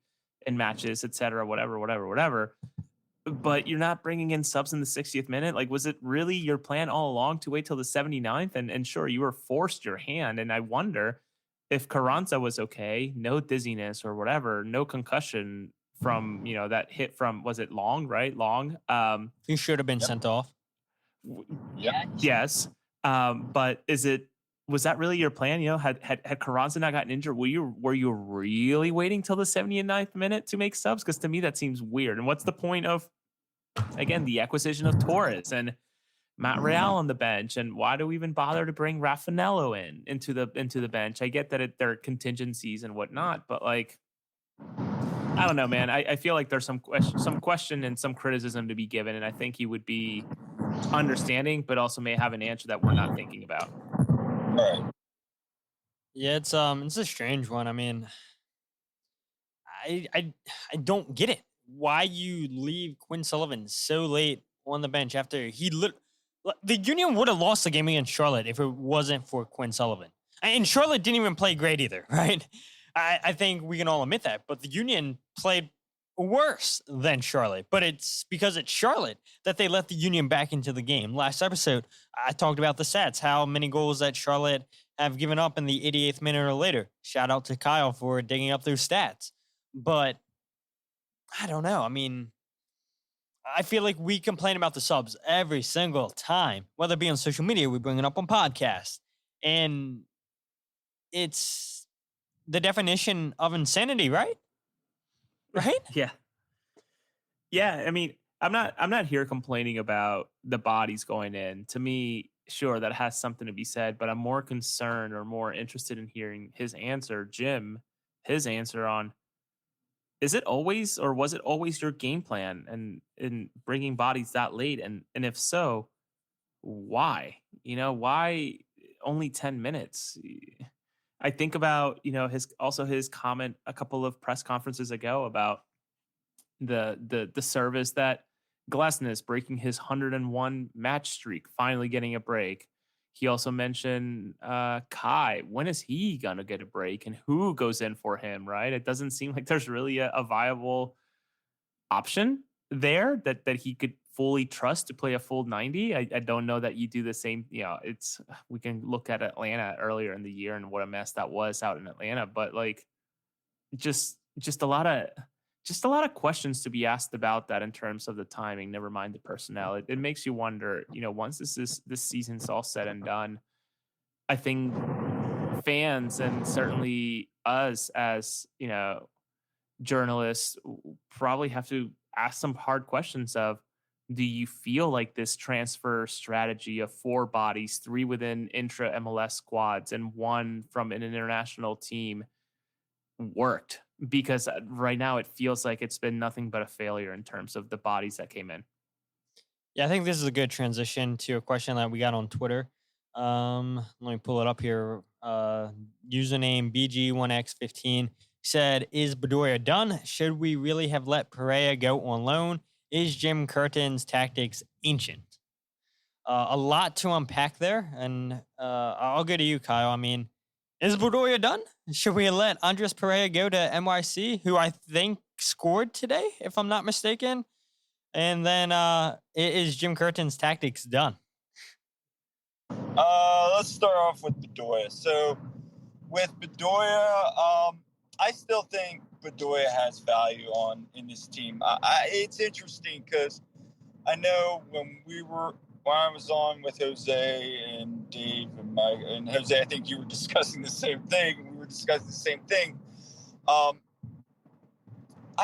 in matches, et cetera, whatever. But you're not bringing in subs in the 60th minute. Was it really your plan all along to wait till the 79th? And sure, you were forced your hand. And I wonder if Carranza was okay, no dizziness or whatever, no concussion from, that hit from, was it Long, right? Long. He should have been sent off. Yeah. Yes. But was that really your plan? Had Carranza not gotten injured, were you really waiting till the 79th minute to make subs? Because to me, that seems weird. And what's the point of, again, the acquisition of Torres and Matt Real on the bench? And why do we even bother to bring Raffanello into the bench? I get that there are contingencies and whatnot, but I don't know, man. I feel like there's some question and some criticism to be given, and I think he would be understanding, but also may have an answer that we're not thinking about. Right. Yeah, it's a strange one. I mean, I don't get it. Why you leave Quinn Sullivan so late on the bench after the Union would have lost the game against Charlotte if it wasn't for Quinn Sullivan. And Charlotte didn't even play great either, right? I think we can all admit that. But the Union played worse than Charlotte. But it's because it's Charlotte that they let the Union back into the game. Last episode, I talked about the stats, how many goals that Charlotte have given up in the 88th minute or later. Shout out to Kyle for digging up those stats. But I don't know. I mean, I feel like we complain about the subs every single time, whether it be on social media, we bring it up on podcasts. And it's the definition of insanity, right? Right? Yeah. Yeah. I mean, I'm not here complaining about the bodies going in. To me, sure, that has something to be said, but I'm more concerned or more interested in hearing his answer, his answer on, is it always, or was it always your game plan and in bringing bodies that late? And if so, why? Why only 10 minutes. I think about, his comment a couple of press conferences ago about the service that Glesnes breaking his 101 match streak, finally getting a break. He also mentioned Kai. When is he going to get a break, and who goes in for him, right? It doesn't seem like there's really a viable option there that he could fully trust to play a full 90. I don't know that you do the same. We can look at Atlanta earlier in the year and what a mess that was out in Atlanta, but like just a lot of questions to be asked about that in terms of the timing, never mind the personnel. It makes you wonder, once this season's all said and done, I think fans and certainly us as, journalists probably have to ask some hard questions of, do you feel like this transfer strategy of 4 bodies, 3 within intra MLS squads and 1 from an international team worked? Because right now it feels like it's been nothing but a failure in terms of the bodies that came in. Yeah, I think this is a good transition to a question that we got on Twitter. Let me pull it up here. Username BG1X15 said, is Bedoya done? Should we really have let Pereira go on loan? Is Jim Curtin's tactics ancient? A lot to unpack there, and I'll go to you, Kyle. I mean, is Bedoya done? Should we let Andres Pereira go to NYC, who I think scored today, if I'm not mistaken? And then is Jim Curtin's tactics done? Let's start off with Bedoya. So with Bedoya, I still think Bedoya has value in this team. It's interesting because I know when I was on with Jose and Dave and Mike and Jose, I think you were discussing the same thing. We were discussing the same thing. I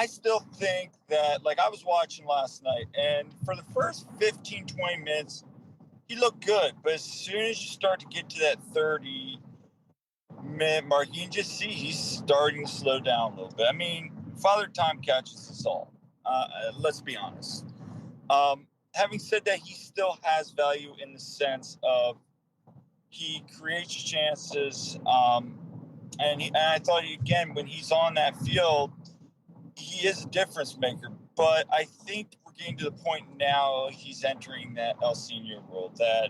still think that, like, I was watching last night, and for the first 15, 20 minutes, he looked good. But as soon as you start to get to that 30-minute mark, you can just see he's starting to slow down a little bit. I mean, Father Time catches us all. Let's be honest. Having said that, he still has value in the sense of he creates chances. And I thought, again, when he's on that field, he is a difference maker. But I think we're getting to the point now he's entering that El Senior role, that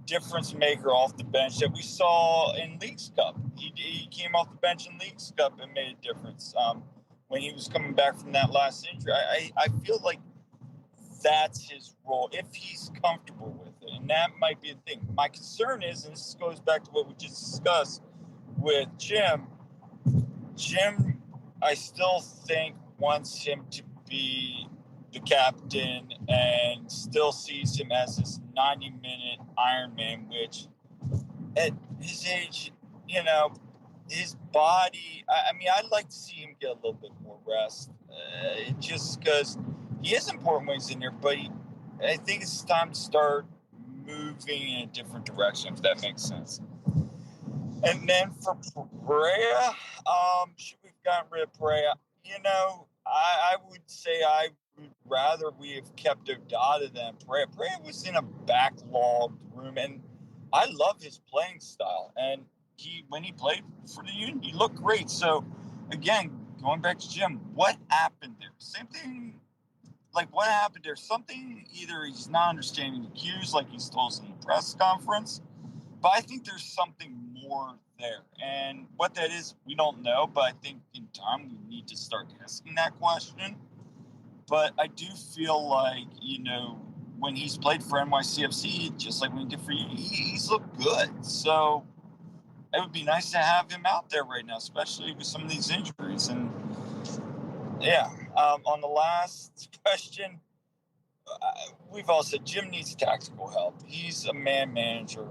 difference maker off the bench that we saw in Leagues Cup. He came off the bench in Leagues Cup and made a difference when he was coming back from that last injury. I feel like that's his role if he's comfortable with it, and that might be a thing. My concern is, and this goes back to what we just discussed with Jim, I still think wants him to be the captain and still sees him as this 90-minute Ironman, which at his age, his body, I mean, I'd like to see him get a little bit more rest, just because he is important when he's in there, but I think it's time to start moving in a different direction, if that makes sense. And then for Pereira, should we have gotten rid of Pereira? I would say I would rather we have kept Odada than Pereira. Pereira was in a backlogged room, and I love his playing style. And when he played for the Union, he looked great. So, again, going back to Jim, what happened there? Same thing. Like, what happened there? Something, either he's not understanding the cues like he's told us in the press conference, but I think there's something more there. And what that is, we don't know, but I think in time we need to start asking that question. But I do feel like, when he's played for NYCFC, just like when he did for you, he's looked good. So it would be nice to have him out there right now, especially with some of these injuries. And yeah, on the last question, we've all said Jim needs tactical help. He's a man manager.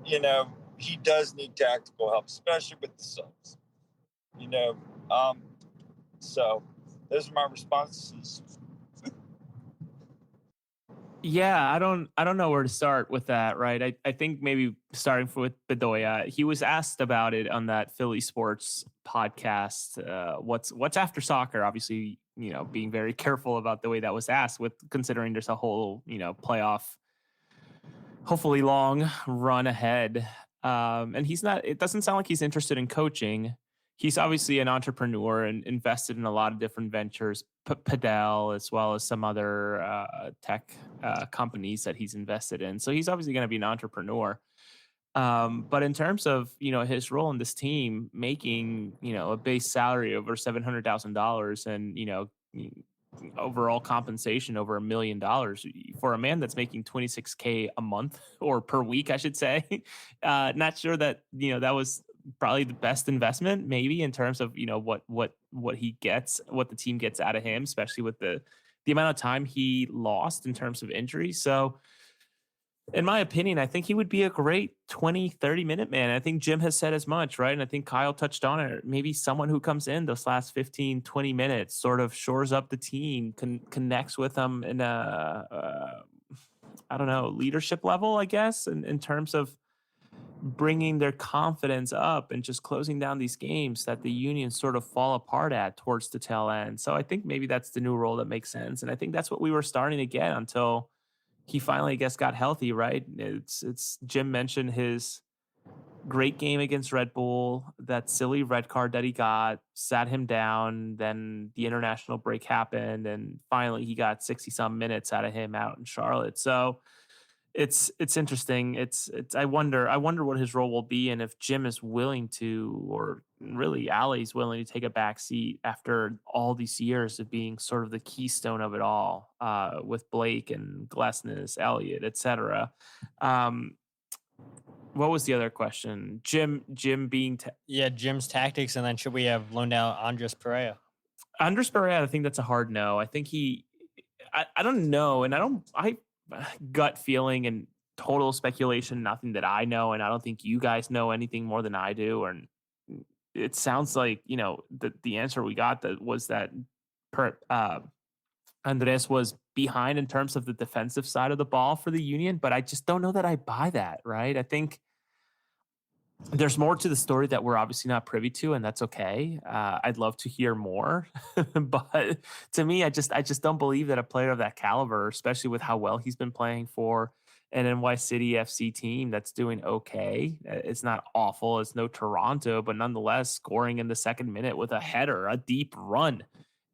He does need tactical help, especially with the subs. So those are my responses. Yeah, I don't know where to start with that, right? I think maybe starting with Bedoya, he was asked about it on that Philly Sports podcast. What's after soccer? Obviously, being very careful about the way that was asked, with considering there's a whole playoff hopefully long run ahead. And it doesn't sound like he's interested in coaching. He's obviously an entrepreneur and invested in a lot of different ventures, Padel, as well as some other tech companies that he's invested in. So he's obviously going to be an entrepreneur. But in terms of, his role in this team, making, a base salary over $700,000 and, overall compensation over $1 million for a man that's making $26K a month or per week, I should say. Not sure that, that was probably the best investment, maybe, in terms of, what he gets, what the team gets out of him, especially with the amount of time he lost in terms of injuries. So, in my opinion, I think he would be a great 20, 30-minute man. I think Jim has said as much, right? And I think Kyle touched on it. Maybe someone who comes in those last 15, 20 minutes, sort of shores up the team, connects with them in a, leadership level, I guess, in terms of bringing their confidence up and just closing down these games that the Union sort of fall apart at towards the tail end. So I think maybe that's the new role that makes sense. And I think that's what we were starting to get until he finally, I guess, got healthy, right? It's Jim mentioned his great game against Red Bull, that silly red card that he got, sat him down, then the international break happened, and finally he got 60-some minutes out of him out in Charlotte. So it's interesting. I wonder what his role will be, and if Jim is willing to, or really Ali's willing to take a back seat after all these years of being sort of the keystone of it all, with Blake and Glesnes, Elliott, etc. What was the other question? Jim being Jim's tactics, and then should we have loaned out Andres Pereira? Andres Pereira, I think that's a hard no. I think I don't know, and I gut feeling and total speculation, nothing that I know, and I don't think you guys know anything more than I do. And it sounds like, the answer we got was that Andres was behind in terms of the defensive side of the ball for the Union, but I just don't know that I buy that, right? I think there's more to the story that we're obviously not privy to, and that's okay. I'd love to hear more, but to me, I just don't believe that a player of that caliber, especially with how well he's been playing for an NY City FC team that's doing okay. It's not awful. It's no Toronto, but nonetheless scoring in the second minute with a header, a deep run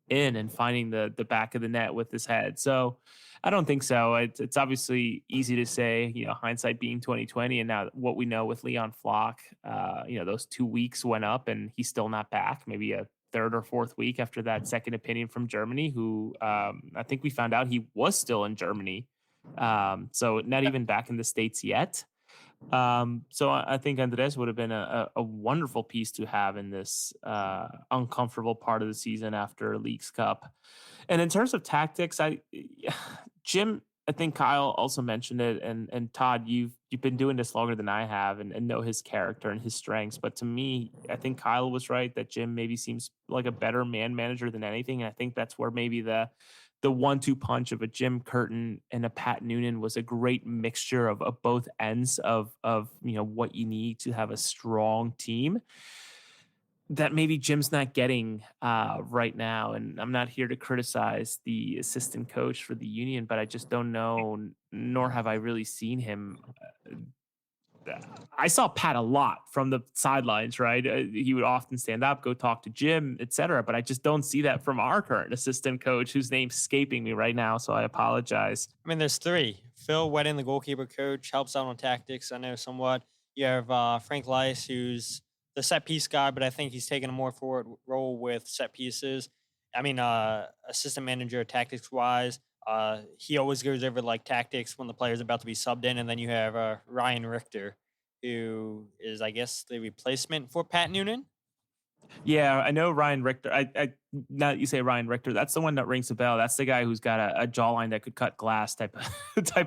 in and finding the back of the net with his head. So I don't think so. It's obviously easy to say, hindsight being 2020, and now what we know with Leon Flock, those 2 weeks went up and he's still not back. Maybe a third or fourth week after that second opinion from Germany, who I think we found out he was still in Germany. So not even back in the States yet. So I think Andres would have been a wonderful piece to have in this uncomfortable part of the season after Leagues Cup. And in terms of tactics, Jim, I think Kyle also mentioned it, and Todd, you've been doing this longer than I have and know his character and his strengths. But to me, I think Kyle was right that Jim maybe seems like a better man manager than anything. And I think that's where maybe the 1-2 punch of a Jim Curtin and a Pat Noonan was a great mixture of both ends of what you need to have a strong team that maybe Jim's not getting right now. And I'm not here to criticize the assistant coach for the Union, but I just don't know, nor have I really seen him. I saw Pat a lot from the sidelines, right? He would often stand up, go talk to Jim, etc. But I just don't see that from our current assistant coach, whose name's escaping me right now, so I apologize. I mean, there's three. Phil Wedding, the goalkeeper coach, helps out on tactics, I know somewhat. You have Frank Leiss, who's the set-piece guy, but I think he's taking a more forward role with set pieces. I mean, assistant manager tactics-wise, he always goes over tactics when the player's about to be subbed in. And then you have Ryan Richter, who is, I guess, the replacement for Pat Noonan. Yeah, I know Ryan Richter. I now that you say Ryan Richter, that's the one that rings a bell. That's the guy who's got a jawline that could cut glass type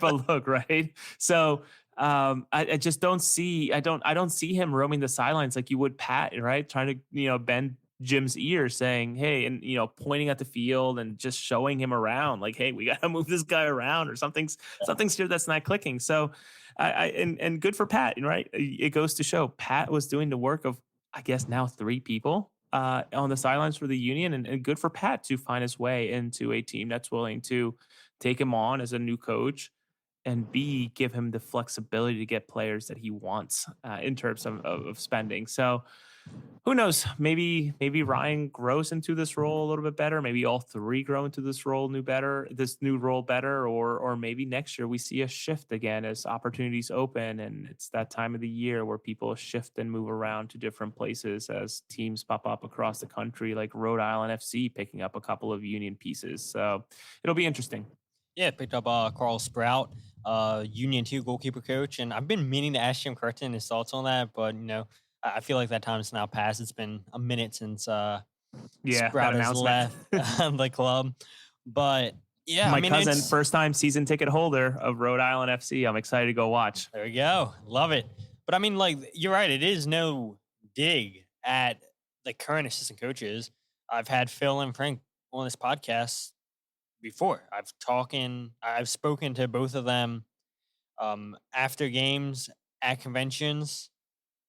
of look, right? So I just don't see. I don't see him roaming the sidelines like you would Pat, right? Trying to bend Jim's ear, saying, "Hey," and pointing at the field and just showing him around, like, "Hey, we got to move this guy around," or something's here that's not clicking. So, and good for Pat, right? It goes to show Pat was doing the work of, I guess, now 3 people on the sidelines for the Union, and good for Pat to find his way into a team that's willing to take him on as a new coach and B, give him the flexibility to get players that he wants in terms of spending. So who knows? Maybe Ryan grows into this role a little bit better. Maybe all three grow into this new role better, or maybe next year we see a shift again as opportunities open, and it's that time of the year where people shift and move around to different places as teams pop up across the country, like Rhode Island FC picking up a couple of Union pieces. So it'll be interesting. Yeah, picked up Carl Sprout, Union 2 goalkeeper coach, and I've been meaning to ask Jim Curtin his thoughts on that, but I feel like that time's now passed. It's been a minute since Sprout has left the club. But yeah, my cousin, first time season ticket holder of Rhode Island FC. I'm excited to go watch. There we go. Love it. But I mean, like, you're right. It is no dig at the current assistant coaches. I've had Phil and Frank on this podcast before. I've spoken to both of them after games, at conventions.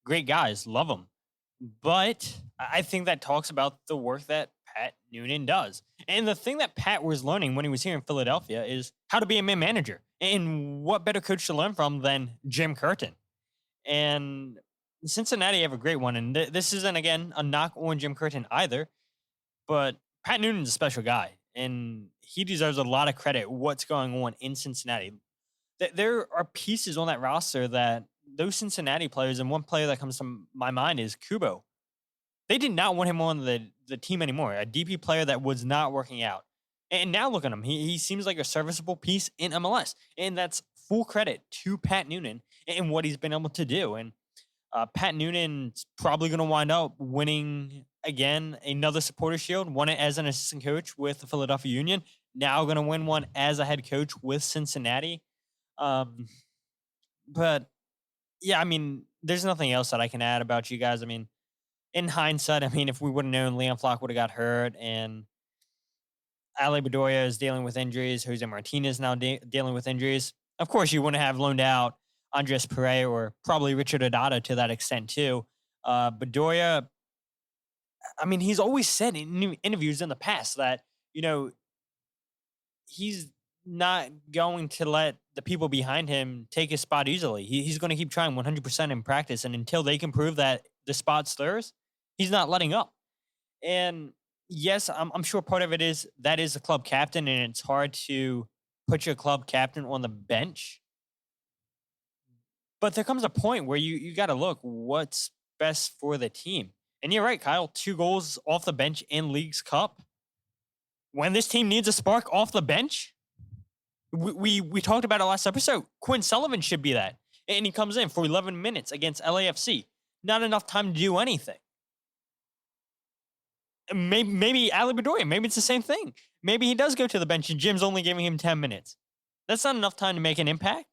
Great guys, love them. But I think that talks about the work that Pat Noonan does. And the thing that Pat was learning when he was here in Philadelphia is how to be a man manager. And what better coach to learn from than Jim Curtin? And Cincinnati have a great one. And this isn't, again, a knock on Jim Curtin either. But Pat Noonan's a special guy. And he deserves a lot of credit what's going on in Cincinnati. There are pieces on that roster that those Cincinnati players, and one player that comes to my mind is Kubo. They did not want him on the team anymore, a DP player that was not working out. And now look at him. He seems like a serviceable piece in MLS. And that's full credit to Pat Noonan and what he's been able to do. And Pat Noonan's probably going to wind up winning, again, another Supporter Shield. Won it as an assistant coach with the Philadelphia Union. Now going to win one as a head coach with Cincinnati. But yeah, I mean, there's nothing else that I can add about you guys. I mean, in hindsight, I mean, if we would have known Leon Flock would have got hurt and Ale Bedoya is dealing with injuries, Jose Martinez now dealing with injuries, of course you wouldn't have loaned out Andres Pereira or probably Richard Adada to that extent too. Bedoya, I mean, he's always said in interviews in the past that, he's not going to let the people behind him take his spot easily. He's going to keep trying 100% in practice. And until they can prove that the spot's theirs, he's not letting up. And yes, I'm sure part of it is that is the club captain, and it's hard to put your club captain on the bench. But there comes a point where you got to look what's best for the team. And you're right, Kyle, 2 goals off the bench in Leagues Cup. When this team needs a spark off the bench, we talked about it last episode. Quinn Sullivan should be that. And he comes in for 11 minutes against LAFC. Not enough time to do anything. Maybe Ali Bedoya, maybe it's the same thing. Maybe he does go to the bench and Jim's only giving him 10 minutes. That's not enough time to make an impact.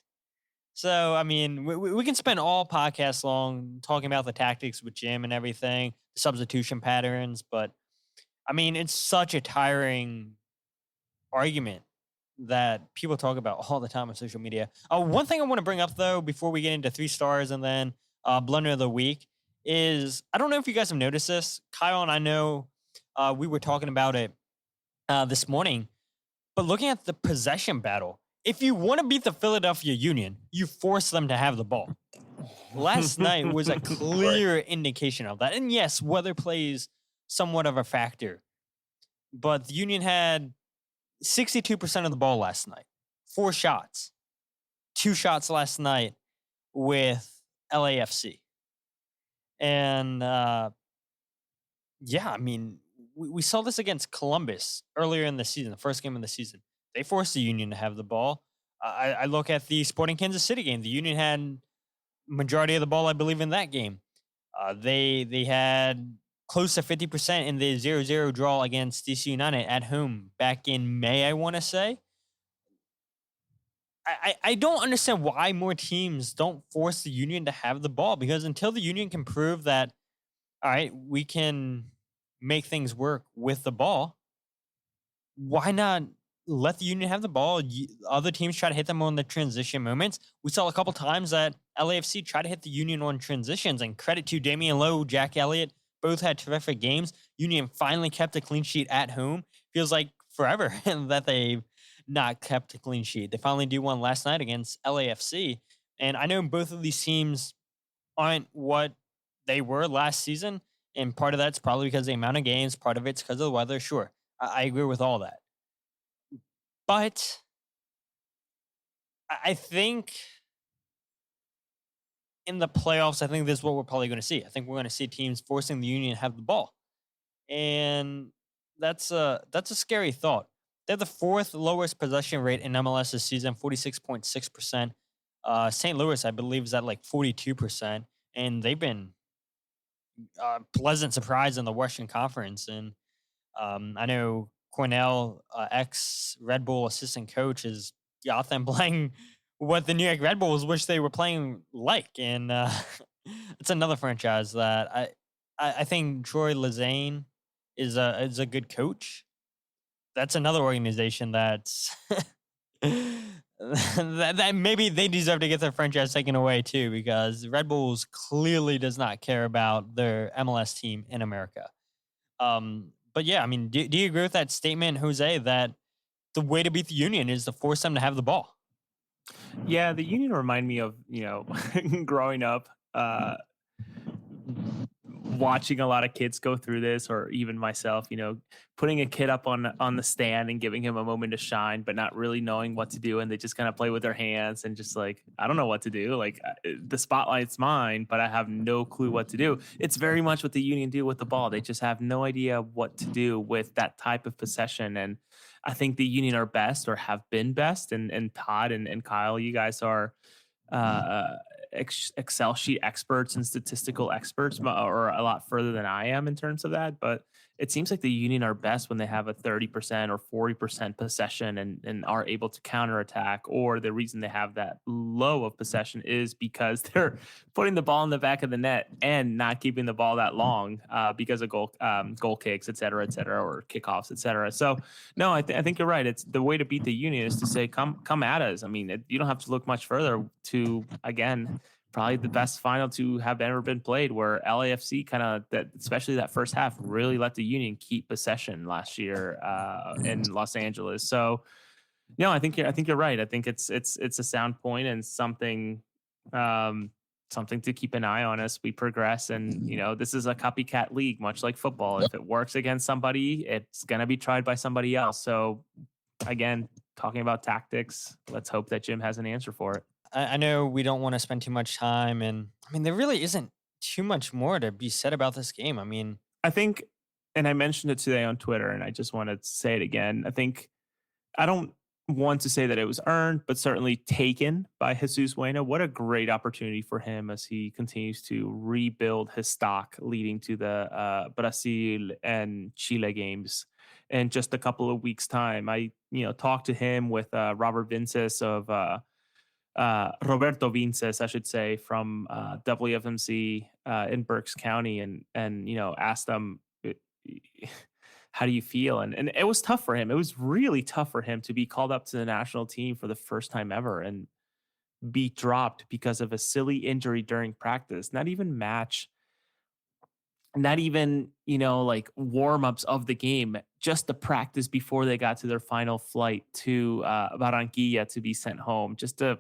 So, I mean, we can spend all podcasts long talking about the tactics with Jim and everything, the substitution patterns, but, I mean, it's such a tiring argument that people talk about all the time on social media. One thing I want to bring up, though, before we get into 3 stars and then Blunder of the Week is, I don't know if you guys have noticed this. Kyle and I know we were talking about it this morning, but looking at the possession battle, if you want to beat the Philadelphia Union, you force them to have the ball. Last night was a clear indication of that. And yes, weather plays somewhat of a factor, but the Union had 62% of the ball last night, 4 shots, 2 shots last night with LAFC. And yeah, I mean, we saw this against Columbus earlier in the season, the first game of the season. They forced the Union to have the ball. I look at the Sporting Kansas City game. The Union had majority of the ball, I believe, in that game. They had close to 50% in the 0-0 draw against DC United at home back in May, I want to say. I don't understand why more teams don't force the Union to have the ball, because until the Union can prove that, all right, we can make things work with the ball, why not let the Union have the ball? Other teams try to hit them on the transition moments. We saw a couple times that LAFC tried to hit the Union on transitions, and credit to Damion Lowe, Jack Elliott, both had terrific games. Union finally kept a clean sheet at home. Feels like forever that they've not kept a clean sheet. They finally do one last night against LAFC. And I know both of these teams aren't what they were last season. And part of that's probably because of the amount of games. Part of it's because of the weather. Sure, I agree with all that. But I think in the playoffs, I think this is what we're probably going to see. I think we're going to see teams forcing the Union to have the ball. And that's a scary thought. They're the fourth lowest possession rate in MLS this season, 46.6%. St. Louis, I believe, is at like 42%. And they've been a pleasant surprise in the Western Conference. And I know Cornell, ex-Red Bull assistant coach, is got them playing what the New York Red Bulls wish they were playing like. And it's another franchise that I think Troy Lezane is a good coach. That's another organization that's that maybe they deserve to get their franchise taken away too, because Red Bulls clearly does not care about their MLS team in America. But yeah, I mean, do you agree with that statement, Jose, that the way to beat the Union is to force them to have the ball? Yeah, the Union remind me of, growing up, watching a lot of kids go through this, or even myself, putting a kid up on the stand and giving him a moment to shine, but not really knowing what to do. And they just kind of play with their hands and just like, I don't know what to do. Like, the spotlight's mine, but I have no clue what to do. It's very much what the Union do with the ball. They just have no idea what to do with that type of possession. And I think the Union are best, or have been best. And Todd and Kyle, you guys are Excel sheet experts and statistical experts, or a lot further than I am in terms of that. But it seems like the Union are best when they have a 30% or 40% possession and are able to counterattack. Or the reason they have that low of possession is because they're putting the ball in the back of the net and not keeping the ball that long because of goal kicks, et cetera, or kickoffs, et cetera. So no, I think you're right. It's the way to beat the Union is to say, come at us. I mean, you don't have to look much further to, again, probably the best final to have ever been played, where LAFC kind of, that, especially that first half, really let the Union keep possession last year in Los Angeles. So no, I think you're right. I think it's a sound point and something to keep an eye on as we progress. And this is a copycat league, much like football. If it works against somebody, it's gonna be tried by somebody else. So again, talking about tactics, let's hope that Jim has an answer for it. I know we don't want to spend too much time, and I mean, there really isn't too much more to be said about this game. I mean, I think, and I mentioned it today on Twitter, and I just want to say it again. I don't want to say that it was earned, but certainly taken by Jesus Bueno. What a great opportunity for him as he continues to rebuild his stock leading to the Brazil and Chile games in just a couple of weeks' time. I talked to him with Robert Vinces of Roberto Vinces, I should say, from WFMC in Berks County, and asked him, how do you feel? And it was tough for him. It was really tough for him to be called up to the national team for the first time ever and be dropped because of a silly injury during practice. Not even match, not even, like warm-ups of the game, just the practice before they got to their final flight to Barranquilla to be sent home. Just a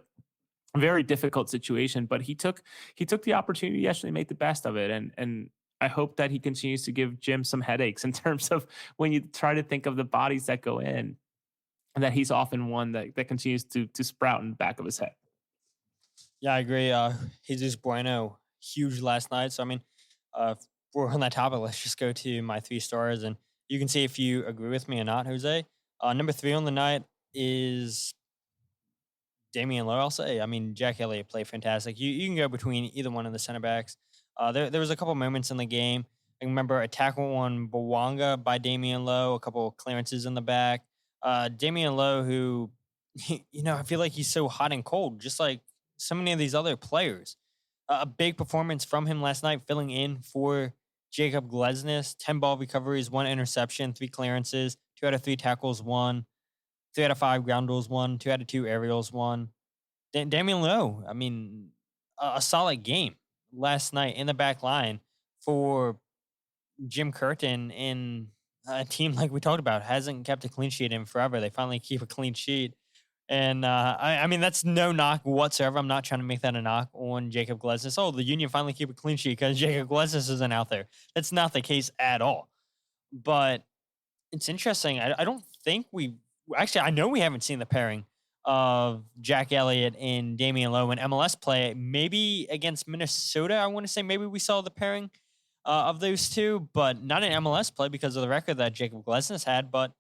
very difficult situation, but he took the opportunity to actually make the best of it. And I hope that he continues to give Jim some headaches in terms of when you try to think of the bodies that go in, and that he's often one that continues to sprout in the back of his head. Yeah, I agree. Jesus Bueno, huge last night. So, I mean, we're on that topic. Let's just go to my 3 stars, and you can see if you agree with me or not, Jose. Number 3 on the night is Damion Lowe, I'll say. I mean, Jack Elliott played fantastic. You can go between either one of the center backs. There was a couple moments in the game. I remember a tackle on Bawanga by Damion Lowe, a couple of clearances in the back. Damion Lowe, who, I feel like he's so hot and cold, just like so many of these other players. A big performance from him last night, filling in for Jacob Glesnes. 10 ball recoveries, 1 interception, 3 clearances, 2 out of 3 tackles, 1. 3 out of 5 ground duels, 1. 2 out of 2 aerials, 1. Damion Lowe, I mean, a solid game last night in the back line for Jim Curtin in a team like we talked about hasn't kept a clean sheet in forever. They finally keep a clean sheet. And I mean, that's no knock whatsoever. I'm not trying to make that a knock on Jacob Glesnes. Oh, the Union finally keep a clean sheet because Jacob Glesnes isn't out there. That's not the case at all. But it's interesting. I don't think I know we haven't seen the pairing of Jack Elliott and Damion Lowe in MLS play. Maybe against Minnesota, I want to say maybe we saw the pairing of those two, but not in MLS play because of the record that Jacob Glesnes had. But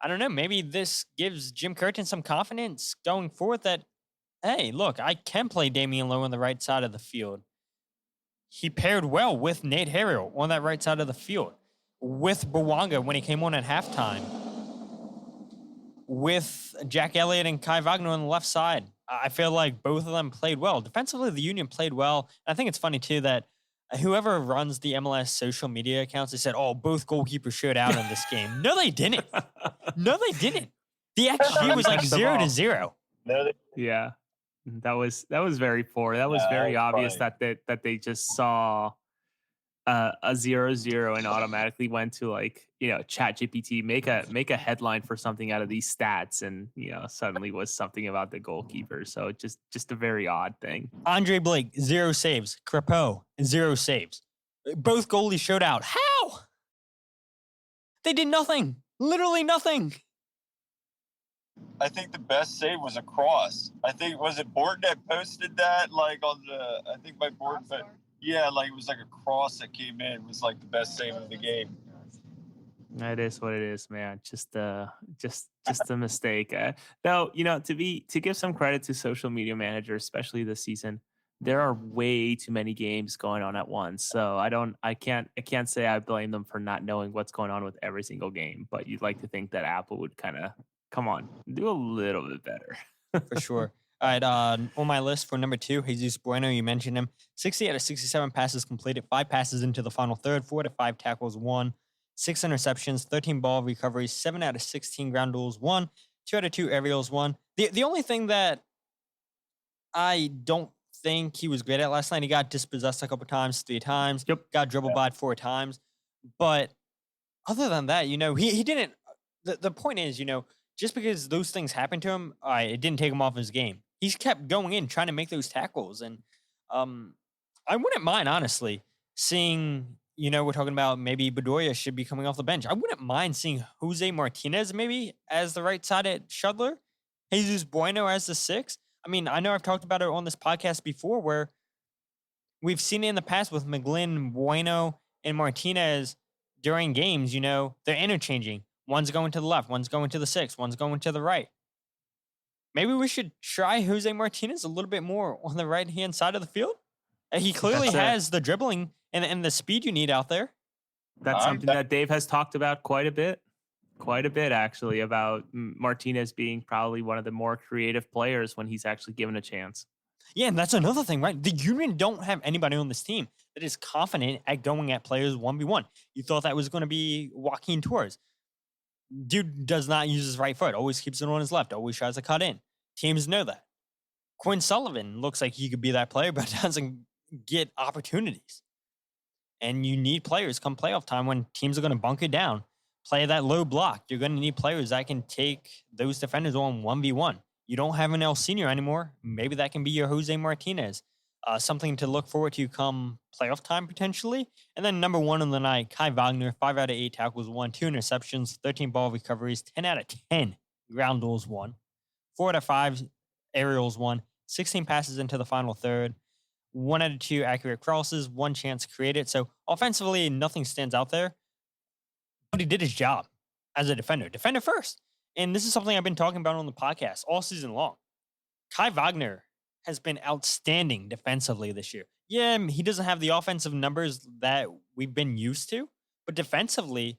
I don't know. Maybe this gives Jim Curtin some confidence going forward that, hey, look, I can play Damion Lowe on the right side of the field. He paired well with Nate Harriel on that right side of the field, with Bwanga when he came on at halftime, with Jack Elliott and Kai Wagner on the left side. I feel like both of them played well. Defensively, the Union played well. And I think it's funny, too, that whoever runs the MLS social media accounts, they said, oh, both goalkeepers showed out in this game. No, they didn't. No, they didn't. The XG was like 0-0. Yeah, that was very poor. That was very obvious that they just saw a 0-0 and automatically went to ChatGPT, make a headline for something out of these stats, and suddenly was something about the goalkeeper. So just a very odd thing. Andre Blake, 0 saves. Crepeau, 0 saves. Both goalies showed out. How? They did nothing. Literally nothing. I think the best save was a cross. I think, was it Borton that posted that? Yeah, it was like a cross that came in. It was like the best save of the game. That is what it is, man. Just a mistake. Though, to give some credit to social media managers, especially this season, there are way too many games going on at once. So I can't say I blame them for not knowing what's going on with every single game. But you'd like to think that Apple would kind of come on, do a little bit better. For sure. All right, on my list for number 2, Jesus Bueno, you mentioned him. 60 out of 67 passes completed, 5 passes into the final third, 4 out of 5 tackles, 1, 6 interceptions, 13 ball recoveries, 7 out of 16 ground duels, 1, 2 out of 2 aerials, 1. The only thing that I don't think he was great at last night, he got dispossessed a couple times, 3 times, got dribbled by 4 times. But other than that, he didn't. The point is, just because those things happened to him, it didn't take him off his game. He's kept going in, trying to make those tackles. And I wouldn't mind, honestly, seeing, we're talking about maybe Bedoya should be coming off the bench. I wouldn't mind seeing Jose Martinez maybe as the right side at Shudler, Jesus Bueno as the 6. I mean, I know I've talked about it on this podcast before where we've seen it in the past with McGlynn, Bueno, and Martinez during games, they're interchanging. One's going to the left, one's going to the 6, one's going to the right. Maybe we should try Jose Martinez a little bit more on the right-hand side of the field. He clearly has the dribbling and the speed you need out there. That's something that Dave has talked about quite a bit actually, about Martinez being probably one of the more creative players when he's actually given a chance. Yeah, and that's another thing, right? The Union don't have anybody on this team that is confident at going at players 1v1. You thought that was going to be Joaquin Torres. Dude does not use his right foot, always keeps it on his left, always tries to cut in. Teams know that. Quinn Sullivan looks like he could be that player, but doesn't get opportunities. And you need players come playoff time when teams are going to bunk it down, play that low block. You're going to need players that can take those defenders on 1v1. You don't have an El Senior anymore. Maybe that can be your Jose Martinez. Something to look forward to come playoff time potentially. And then number 1 on the night, Kai Wagner, 5 out of 8 tackles, 1, 2 interceptions, 13 ball recoveries, 10 out of 10 ground duels, 1, 4 out of 5 aerials, 1, 16 passes into the final third, 1 out of 2 accurate crosses, 1 chance created. So offensively, nothing stands out there. But he did his job as a defender. Defender first. And this is something I've been talking about on the podcast all season long. Kai Wagner has been outstanding defensively this year. Yeah, he doesn't have the offensive numbers that we've been used to, but defensively,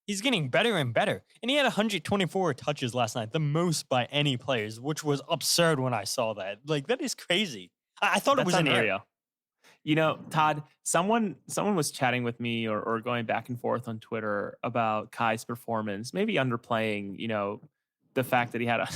he's getting better and better. And he had 124 touches last night, the most by any players, which was absurd when I saw that. That is crazy. I thought it was an area. Todd, someone was chatting with me or going back and forth on Twitter about Kai's performance, maybe underplaying, the fact that he had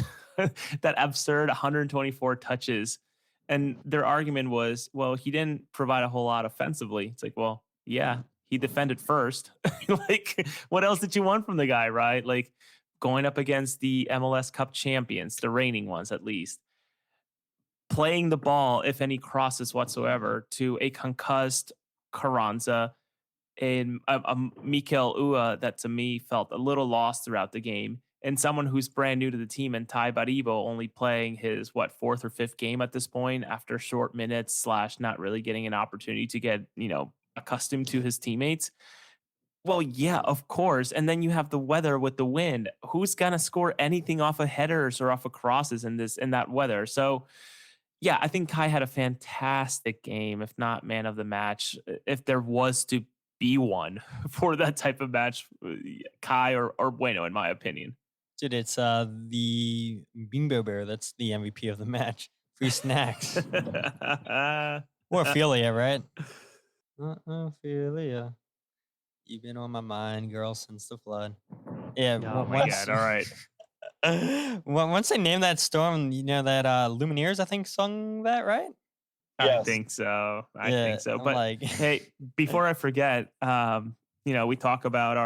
that absurd 124 touches. And their argument was, well, he didn't provide a whole lot offensively. It's like, well, yeah, He defended first. Like, what else did you want from the guy, right? Like, going up against the MLS Cup champions, the reigning ones at least, playing the ball, if any crosses whatsoever, to a concussed Carranza and a Mikel Ua that to me felt a little lost throughout the game, and someone who's brand new to the team, and Ty Baribo only playing his fourth or fifth game at this point after short minutes / not really getting an opportunity to get accustomed to his teammates. Well, yeah, of course. And then you have the weather with the wind. Who's gonna score anything off of headers or off of crosses in that weather? So yeah, I think Kai had a fantastic game, if not man of the match. If there was to be one for that type of match, Kai or Bueno, in my opinion. Dude, it's the Bimbo Bear that's the MVP of the match. Free snacks. Or Ophelia, right? Ophelia. You've been on my mind, girl, since the flood. Yeah. Oh my God, all right. Once they named that storm, that Lumineers, I think, sung that, right? I think so. I think so. I'm But like, hey, before I forget, we talk about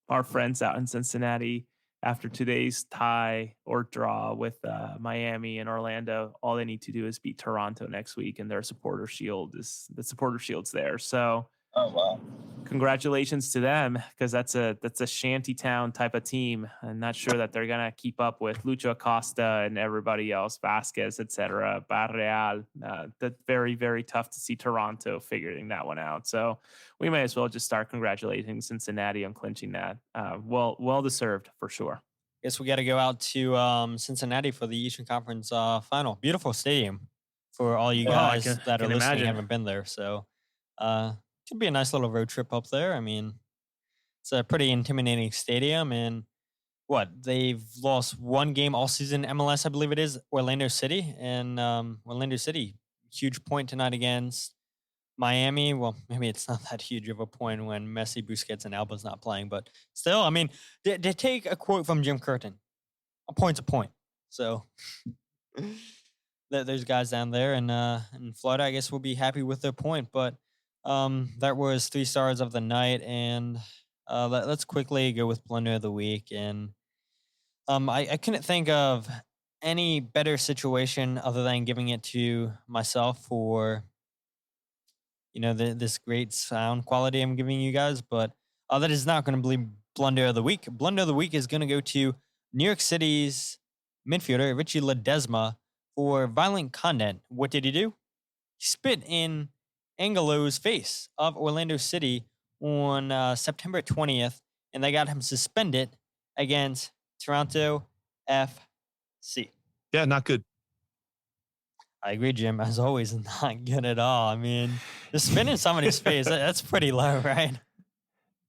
our friends out in Cincinnati after today's tie or draw with Miami and Orlando. All they need to do is beat Toronto next week, and their supporter shield's there. So, Oh wow! congratulations to them, because that's a shanty town type of team. I'm not sure that they're gonna keep up with Luciano Acosta and everybody else, Vasquez, etc. Barreal. That's very, very tough to see Toronto figuring that one out. So we may as well just start congratulating Cincinnati on clinching that. Well deserved for sure. guess we got to go out to Cincinnati for the Eastern Conference final. Beautiful stadium for all you guys that are listening imagine. haven't been there. So should be a nice little road trip up there. I mean, it's a pretty intimidating stadium. And they've lost one game all season MLS, I believe it is, Orlando City. And Orlando City, huge point tonight against Miami. Well, maybe it's not that huge of a point when Messi, Busquets, and Alba's not playing. But still, I mean, they take a quote from Jim Curtin. A point's a point. So there's guys down there. And in Florida, I guess we'll be happy with their point. But that was 3 stars of the night. And let's quickly go with Blunder of the Week. And I couldn't think of any better situation other than giving it to myself for this great sound quality I'm giving you guys. But that is not going to be Blunder of the Week. Blunder of the Week is going to go to New York City's midfielder, Richie Ledezma, for violent conduct. What did he do? He spit in Angelo's face of Orlando City on September 20th, and they got him suspended against Toronto FC. Yeah, not good. I agree, Jim. As always, not good at all. I mean, just spitting in somebody's face, that's pretty low, right?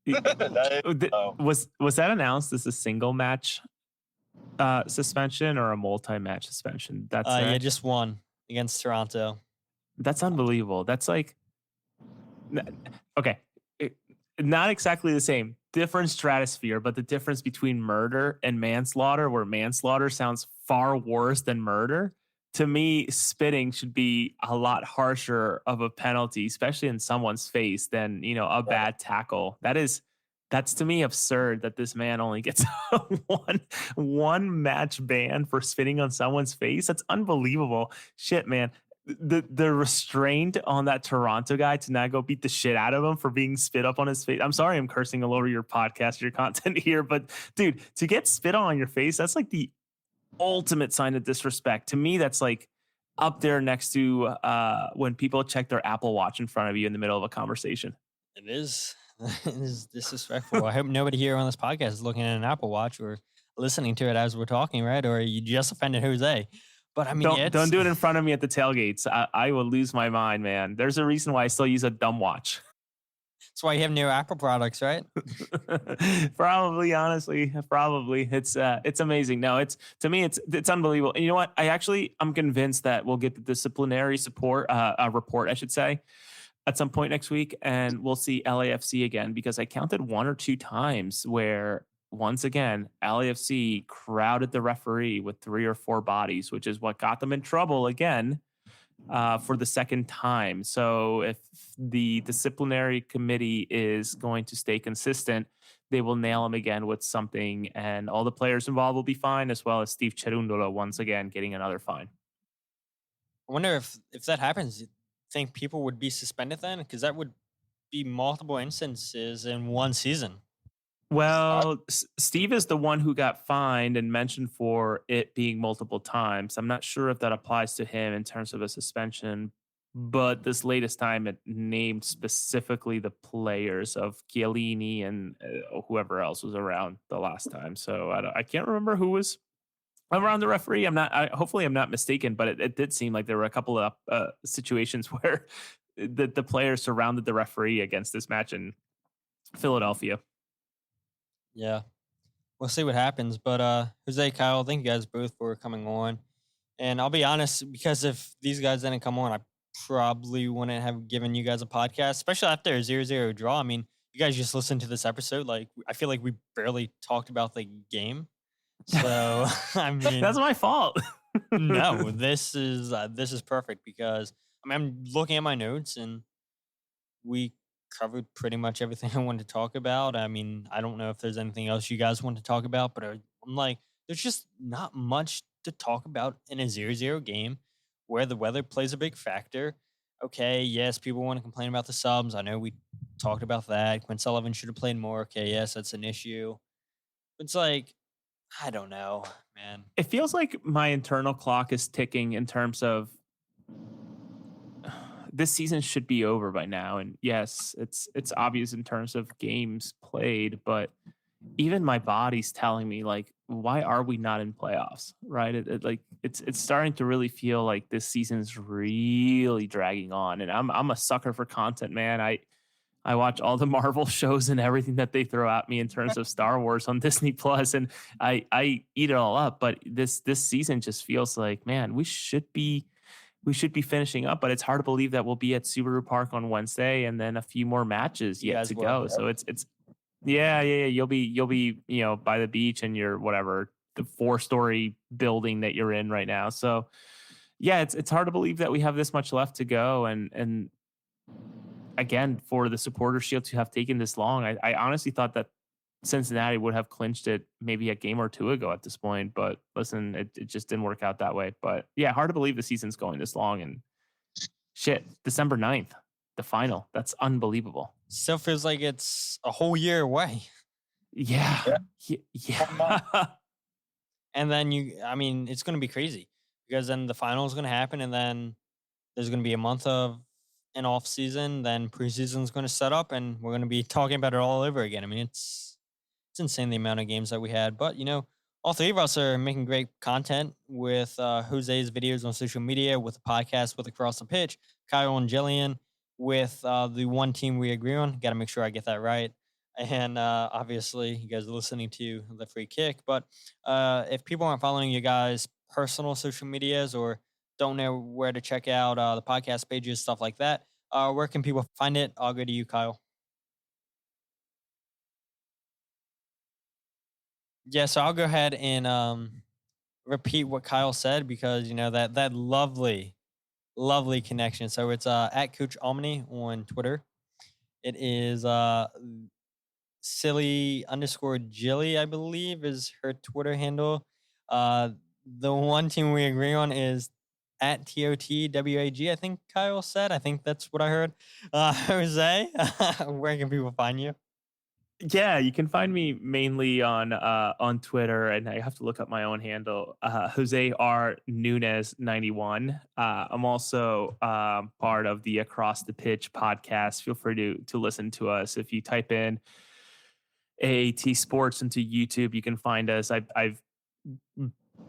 Was that announced as a single match suspension or a multi-match suspension? That's yeah, just one against Toronto. That's unbelievable. That's like, okay, not exactly the same, different stratosphere, but the difference between murder and manslaughter, where manslaughter sounds far worse than murder. To me, spitting should be a lot harsher of a penalty, especially in someone's face, than a bad tackle. That's to me absurd that this man only gets one match ban for spitting on someone's face. That's unbelievable. Shit, man. The restraint on that Toronto guy to not go beat the shit out of him for being spit up on his face. I'm sorry I'm cursing all over your podcast, your content here, but dude, to get spit on your face, that's like the ultimate sign of disrespect. To me, that's like up there next to when people check their Apple Watch in front of you in the middle of a conversation. It is. It is disrespectful. I hope nobody here on this podcast is looking at an Apple Watch or listening to it as we're talking, right? Or you just offended Jose. But I mean, don't do it in front of me at the tailgates. I will lose my mind, man. There's a reason why I still use a dumb watch. That's why you have new Apple products, right? Probably, honestly, probably. It's amazing. No, to me, it's unbelievable. And you know what? I'm convinced that we'll get the disciplinary report, I should say, at some point next week, and we'll see LAFC again, because I counted 1 or 2 times where, once again, LAFC crowded the referee with 3 or 4 bodies, which is what got them in trouble again for the second time. So if the disciplinary committee is going to stay consistent, they will nail him again with something, and all the players involved will be fine, as well as Steve Cherundolo once again getting another fine. I wonder if that happens, you think people would be suspended then? Because that would be multiple instances in one season. Well, Steve is the one who got fined and mentioned for it being multiple times. I'm not sure if that applies to him in terms of a suspension, but this latest time it named specifically the players of Chiellini and whoever else was around the last time. So I can't remember who was around the referee. Hopefully I'm not mistaken, but it did seem like there were a couple of situations where the players surrounded the referee against this match in Philadelphia. Yeah. We'll see what happens. But Jose, Kyle, thank you guys both for coming on. And I'll be honest, because if these guys didn't come on, I probably wouldn't have given you guys a podcast, especially after a 0-0 draw. I mean, you guys just listened to this episode. Like, I feel like we barely talked about the game. So, I mean, that's my fault. No, this is perfect because I'm looking at my notes and we covered pretty much everything I wanted to talk about. I mean, I don't know if there's anything else you guys want to talk about, but I'm like, there's just not much to talk about in a 0-0 game where the weather plays a big factor. Okay, yes, people want to complain about the subs. I know we talked about that. Quinn Sullivan should have played more. Okay, yes, that's an issue. It's like, I don't know, man. It feels like my internal clock is ticking in terms of this season should be over by now. And yes, it's obvious in terms of games played, but even my body's telling me, like, why are we not in playoffs? Right? It's starting to really feel like this season's really dragging on. And I'm a sucker for content, man. I watch all the Marvel shows and everything that they throw at me in terms of Star Wars on Disney Plus, and I eat it all up. But this season just feels like, man, we should be finishing up, but it's hard to believe that we'll be at Subaru Park on Wednesday and then a few more matches yet to go. So it's yeah. You'll be by the beach and your whatever the 4-story building that you're in right now. So yeah, it's hard to believe that we have this much left to go, and again, for the Supporter Shield to have taken this long, I honestly thought that Cincinnati would have clinched it maybe a game or two ago at this point. But listen, it just didn't work out that way. But yeah, hard to believe the season's going this long. And shit, December 9th, the final. That's unbelievable. Still feels like it's a whole year away. Yeah. And then it's going to be crazy because then the final is going to happen, and then there's going to be a month of an off season, then preseason is going to set up, and we're going to be talking about it all over again. I mean, it's insane the amount of games that we had, but all three of us are making great content with Jose's videos on social media, with the podcast, with Across the Pitch, Kyle and Jillian with the one team we agree on. Got to make sure I get that right. And obviously, you guys are listening to The Free Kick. But if people aren't following you guys' personal social medias or don't know where to check out the podcast pages, stuff like that, where can people find it? I'll go to you, Kyle. Yeah, so I'll go ahead and repeat what Kyle said because, that lovely connection. So it's at Coach Almoney on Twitter. It is silly_Jilly, I believe, is her Twitter handle. The one team we agree on is at TOTWAG, I think Kyle said. I think that's what I heard. Jose, where can people find you? Yeah, you can find me mainly on Twitter, and I have to look up my own handle, Jose R. Nunez 91. I'm also part of the Across the Pitch podcast. Feel free to listen to us. If you type in AAT Sports into YouTube, you can find us. I've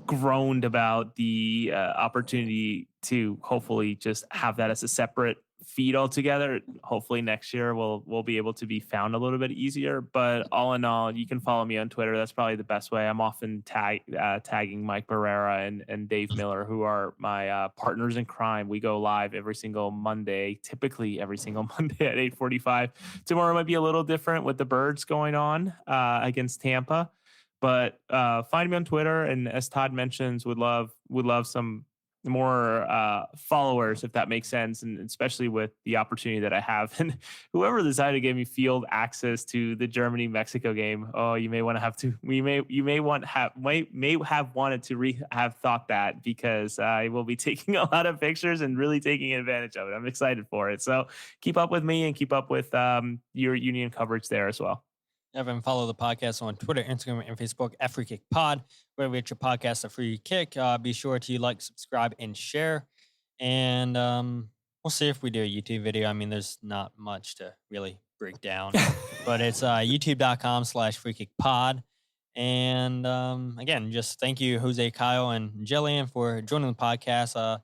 groaned about the opportunity to hopefully just have that as a separate feed altogether. Hopefully next year we'll be able to be found a little bit easier. But all in all, you can follow me on Twitter. That's probably the best way. I'm often tagging Mike Barrera and Dave Miller, who are my partners in crime. We go live every single Monday, typically every single Monday at 8:45. Tomorrow might be a little different with the Birds going on against Tampa. But find me on Twitter, and as Todd mentions, would love some followers, if that makes sense, and especially with the opportunity that I have. And whoever decided to give me field access to the Germany-Mexico game, you may want to have to. May have wanted to have thought that, because I will be taking a lot of pictures and really taking advantage of it. I'm excited for it. So keep up with me and keep up with your Union coverage there as well. Evan, follow the podcast on Twitter, Instagram, and Facebook at Free Kick Pod, where we get your podcast, A Free Kick. Be sure to like, subscribe, and share. And we'll see if we do a YouTube video. I mean, there's not much to really break down, but it's youtube.com/Free Kick Pod. And again, just thank you, Jose, Kyle, and Jillian, for joining the podcast.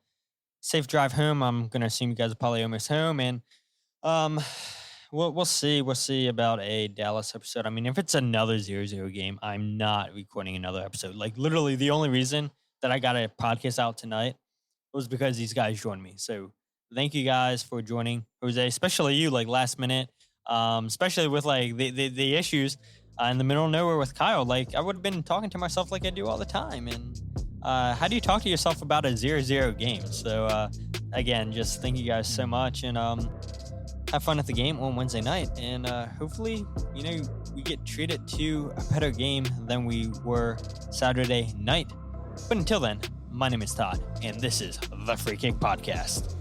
Safe drive home. I'm going to assume you guys are probably almost home. And We'll see. We'll see about a Dallas episode. I mean, if it's another 0-0 game, I'm not recording another episode. Like, literally, the only reason that I got a podcast out tonight was because these guys joined me. So thank you guys for joining, Jose, especially you, like, last minute, especially with, like, the issues in the middle of nowhere with Kyle. Like, I would have been talking to myself like I do all the time. And how do you talk to yourself about a 0-0 game? So, again, just thank you guys so much. And have fun at the game on Wednesday night, and hopefully, we get treated to a better game than we were Saturday night. But until then, my name is Todd, and this is the Free Kick Podcast.